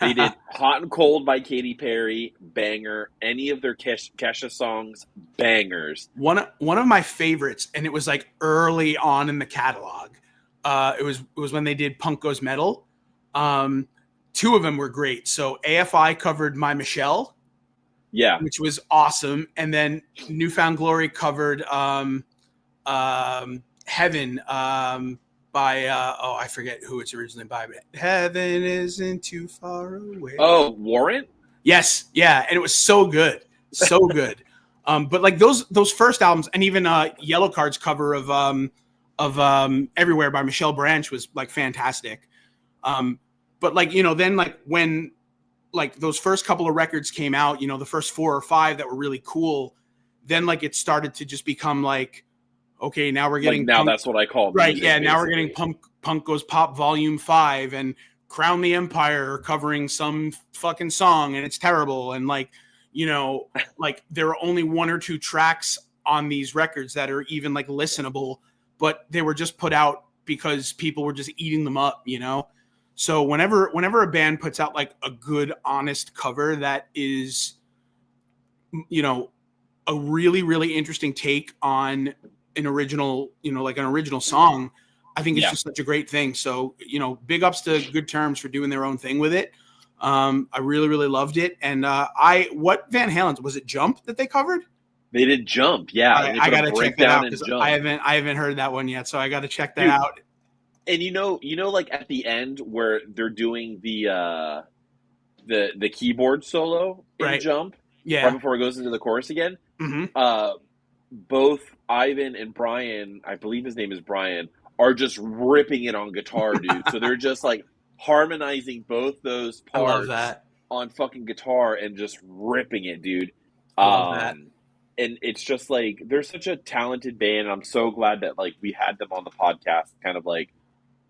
They did Hot and Cold by Katy Perry, banger. Any of their Kesha songs, bangers. One of my favorites, and it was like early on in the catalog. It was when they did Punk Goes Metal. Two of them were great. So AFI covered My Michelle, which was awesome, and then Newfound Glory covered Heaven by I forget who it's originally by, but Heaven Isn't Too Far Away. Oh, Warrant? Yes, yeah, and it was so good, so good. But like those first albums, and even Yellow Card's cover of Everywhere by Michelle Branch was like fantastic. But like then like when like those first couple of records came out, you know, the first 4 or 5 that were really cool. Then like it started to just become like, okay, now we're getting like now punk, that's what I call right. music, Yeah. Now we're basically. getting Punk Goes Pop Volume 5 and Crown the Empire covering some fucking song, and it's terrible. And like, you know, like there are only 1 or 2 tracks on these records that are even like listenable, but they were just put out because people were just eating them up, you know? So whenever a band puts out like a good, honest cover that is, you know, a really, really interesting take on an original, you know, like an original song, I think it's just such a great thing. So, you know, big ups to Good Terms for doing their own thing with it. I really, really loved it. And what Van Halen's, was it Jump that they covered? They did Jump, yeah. I got to check that out because Jump. I haven't heard that one yet. So I got to check that out. And you know, like at the end where they're doing the keyboard solo in Jump, right before it goes into the chorus again. Mm-hmm. Both Ivan and Brian, I believe his name is Brian, are just ripping it on guitar, dude. So they're just like harmonizing both those parts on fucking guitar and just ripping it, dude. I love that. And it's just like they're such a talented band. I'm so glad that like we had them on the podcast, kind of like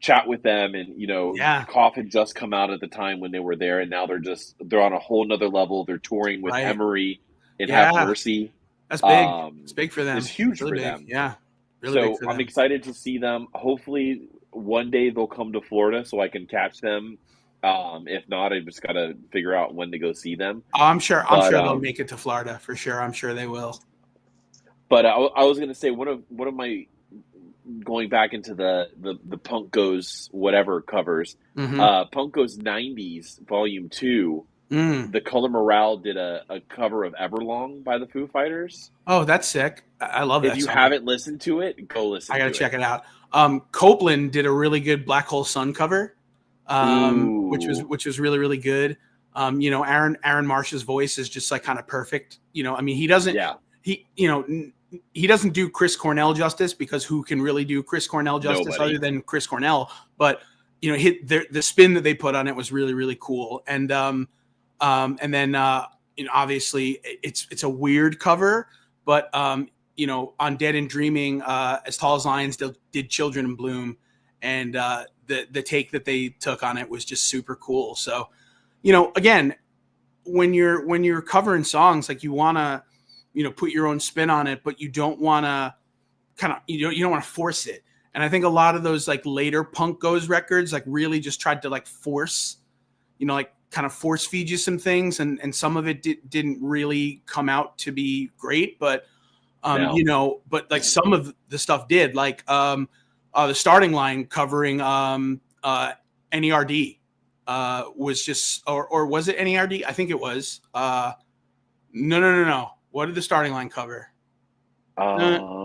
chat with them. And you know, Cough had just come out at the time when they were there, and now they're on a whole nother level. They're touring with Emery and Have Mercy. That's big. It's big for them. It's huge really for big. them. Yeah. Really big for them. I'm excited to see them. Hopefully one day they'll come to Florida so I can catch them. If not, I just got to figure out when to go see them. I'm sure they'll make it to Florida for sure. I'm sure they will. But I was going to say one of my going back into the Punk Goes whatever covers. Mm-hmm. Punk Goes 90s Volume 2. The Color Morale did a cover of Everlong by the Foo Fighters. Oh, that's sick. I love that. If you haven't listened to it, go listen to it. I got to check it out. Copeland did a really good Black Hole Sun cover, which was really, really good. You know, Aaron Marsh's voice is just like kind of perfect. You know, I mean, he doesn't do Chris Cornell justice, because who can really do Chris Cornell justice other than Chris Cornell? But you know, the spin that they put on it was really, really cool. And then you know, obviously it's a weird cover, but you know, on Dead and Dreaming, As Tall as Lions did Children in Bloom, and the take that they took on it was just super cool. So, you know, again, when you're covering songs, like you want to, you know, put your own spin on it, but you don't want to you don't want to force it. And I think a lot of those like later Punk Goes records like really just tried to like force, you know, like kind of force feed you some things, and some of it didn't really come out to be great, but you know, but like some of the stuff did, like the Starting Line covering NERD was just, or was it NERD? I think it was. No. What did the Starting Line cover? I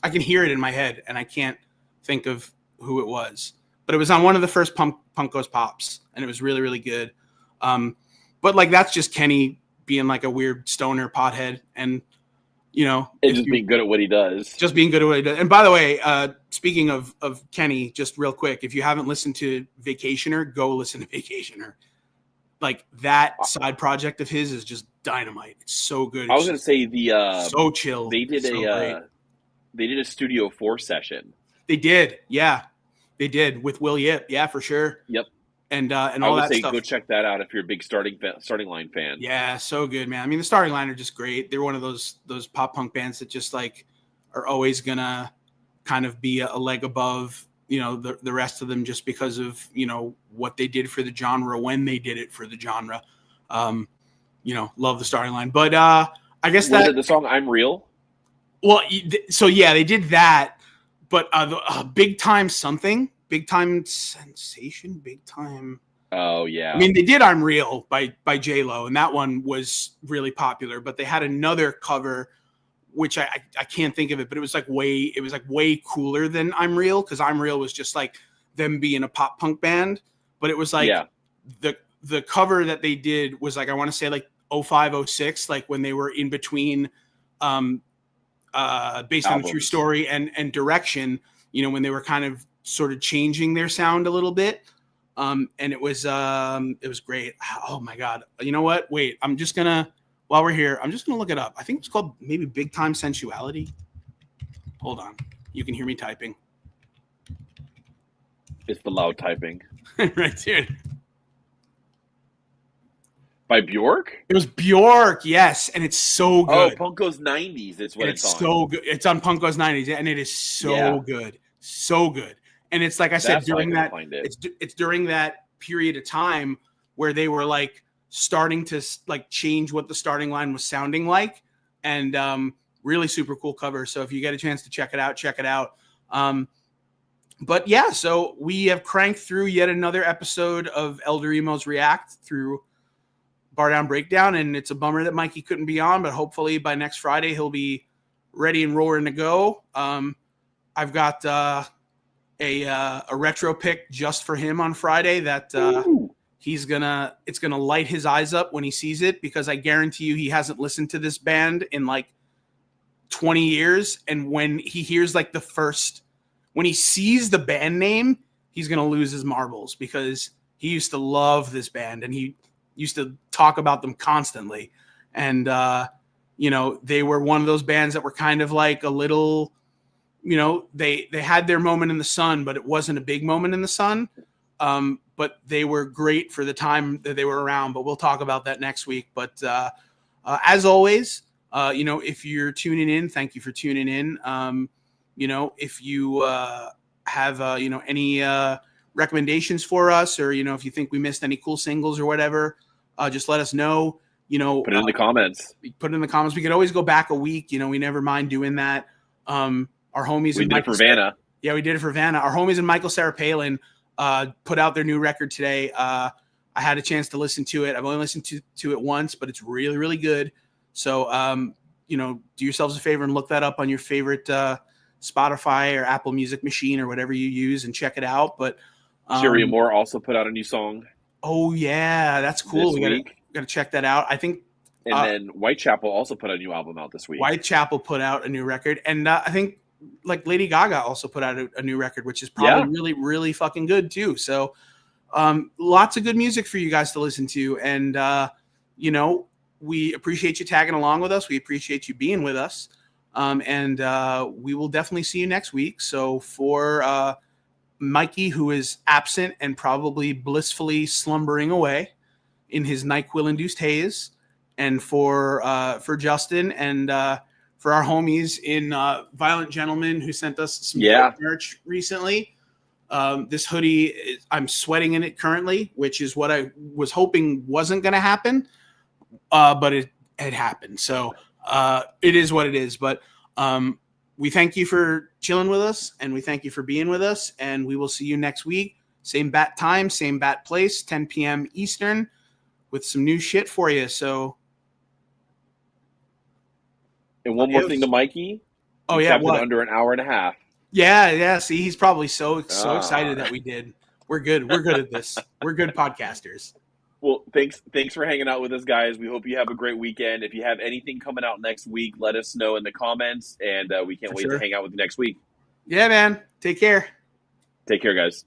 can hear it in my head, and I can't think of who it was. But it was on one of the first Punk Goes Pops, and it was really, really good. But like that's just Kenny being like a weird stoner pothead, and you know, and just being good at what he does. Just being good at what he does. And by the way, speaking of Kenny, just real quick, if you haven't listened to Vacationer, go listen to Vacationer. Like that side project of his is just dynamite. It's so good. I was going to say so chill. They did a Studio 4 session. They did, yeah. They did with Will Yip, yeah, for sure. Yep. And all that stuff. Go check that out if you're a big Starting Line fan. Yeah, so good, man. I mean, the Starting Line are just great. They're one of those pop punk bands that just like are always gonna kind of be a leg above, you know, the rest of them, just because of, you know, what they did for the genre when they did it for the genre. You know, love the Starting Line. But I guess Was it the song I'm Real? Well, so yeah, they did that. But Big Time Something, Big Time Sensation, Big Time. Oh, yeah. I mean, they did I'm Real by J-Lo, and that one was really popular. But they had another cover, which I can't think of it, but it was like way cooler than I'm Real, because I'm Real was just like them being a pop punk band. But it was like the cover that they did was like, I want to say like 05, 06, like when they were in between based on a true story and Direction, you know, when they were kind of sort of changing their sound a little bit. And it was great. Oh my God. You know what? Wait, while we're here, I'm just going to look it up. I think it's called maybe Big Time Sensuality. Hold on. You can hear me typing. It's the loud typing. Right, dude. By Bjork? It was Bjork, yes, and it's so good. Oh, Punko's 90s. It's what it's it's on. so good. It's on Punko's 90s, and it is so good, so good. And it's like I said, during that, it's during that period of time where they were like starting to like change what the starting line was sounding like, and really super cool cover. So if you get a chance to check it out, check it out. But yeah, so we have cranked through yet another episode of Elder Emos React through Bar Down Breakdown, and it's a bummer that Mikey couldn't be on, but hopefully by next Friday he'll be ready and roaring to go. I've got a retro pick just for him on Friday that it's gonna light his eyes up when he sees it, because I guarantee you he hasn't listened to this band in like 20 years, and when he hears like when he sees the band name, he's gonna lose his marbles, because he used to love this band and he used to talk about them constantly. And, they were one of those bands that were kind of like a little, they had their moment in the sun, but it wasn't a big moment in the sun. But they were great for the time that they were around, but we'll talk about that next week. But as always, if you're tuning in, thank you for tuning in. If you have, any recommendations for us, or, if you think we missed any cool singles or whatever, just let us know. Put it in the comments. Put it in the comments. We could always go back a week. We never mind doing that. Our homies. We did it for Vanna. Yeah, we did it for Vanna. Our homies and Michael Sarah Palin put out their new record today. I had a chance to listen to it. I've only listened to it once, but it's really, really good. So, do yourselves a favor and look that up on your favorite Spotify or Apple Music machine or whatever you use, and check it out. But Sherry Moore also put out a new song. Oh yeah, that's cool. We gotta check that out. I think. And then Whitechapel also put a new album out this week. Whitechapel put out a new record, and I think like Lady Gaga also put out a new record, which is probably really, really fucking good too. So, lots of good music for you guys to listen to, and we appreciate you tagging along with us. We appreciate you being with us, and we will definitely see you next week. So for Mikey, who is absent and probably blissfully slumbering away in his NyQuil-induced haze, and for Justin, and for our homies in Violent Gentlemen, who sent us some merch recently. This hoodie, I'm sweating in it currently, which is what I was hoping wasn't going to happen, but it happened. So it is what it is. But we thank you for chilling with us, and we thank you for being with us, and we will see you next week. Same bat time, same bat place, 10 p.m. Eastern, with some new shit for you. So. And one more thing to Mikey. Oh, yeah. What? Under an hour and a half. Yeah. See, he's probably so excited that we did. We're good. We're good at this. We're good podcasters. Well, thanks for hanging out with us, guys. We hope you have a great weekend. If you have anything coming out next week, let us know in the comments, and we can't wait to hang out with you next week. Yeah, man. Take care. Take care, guys.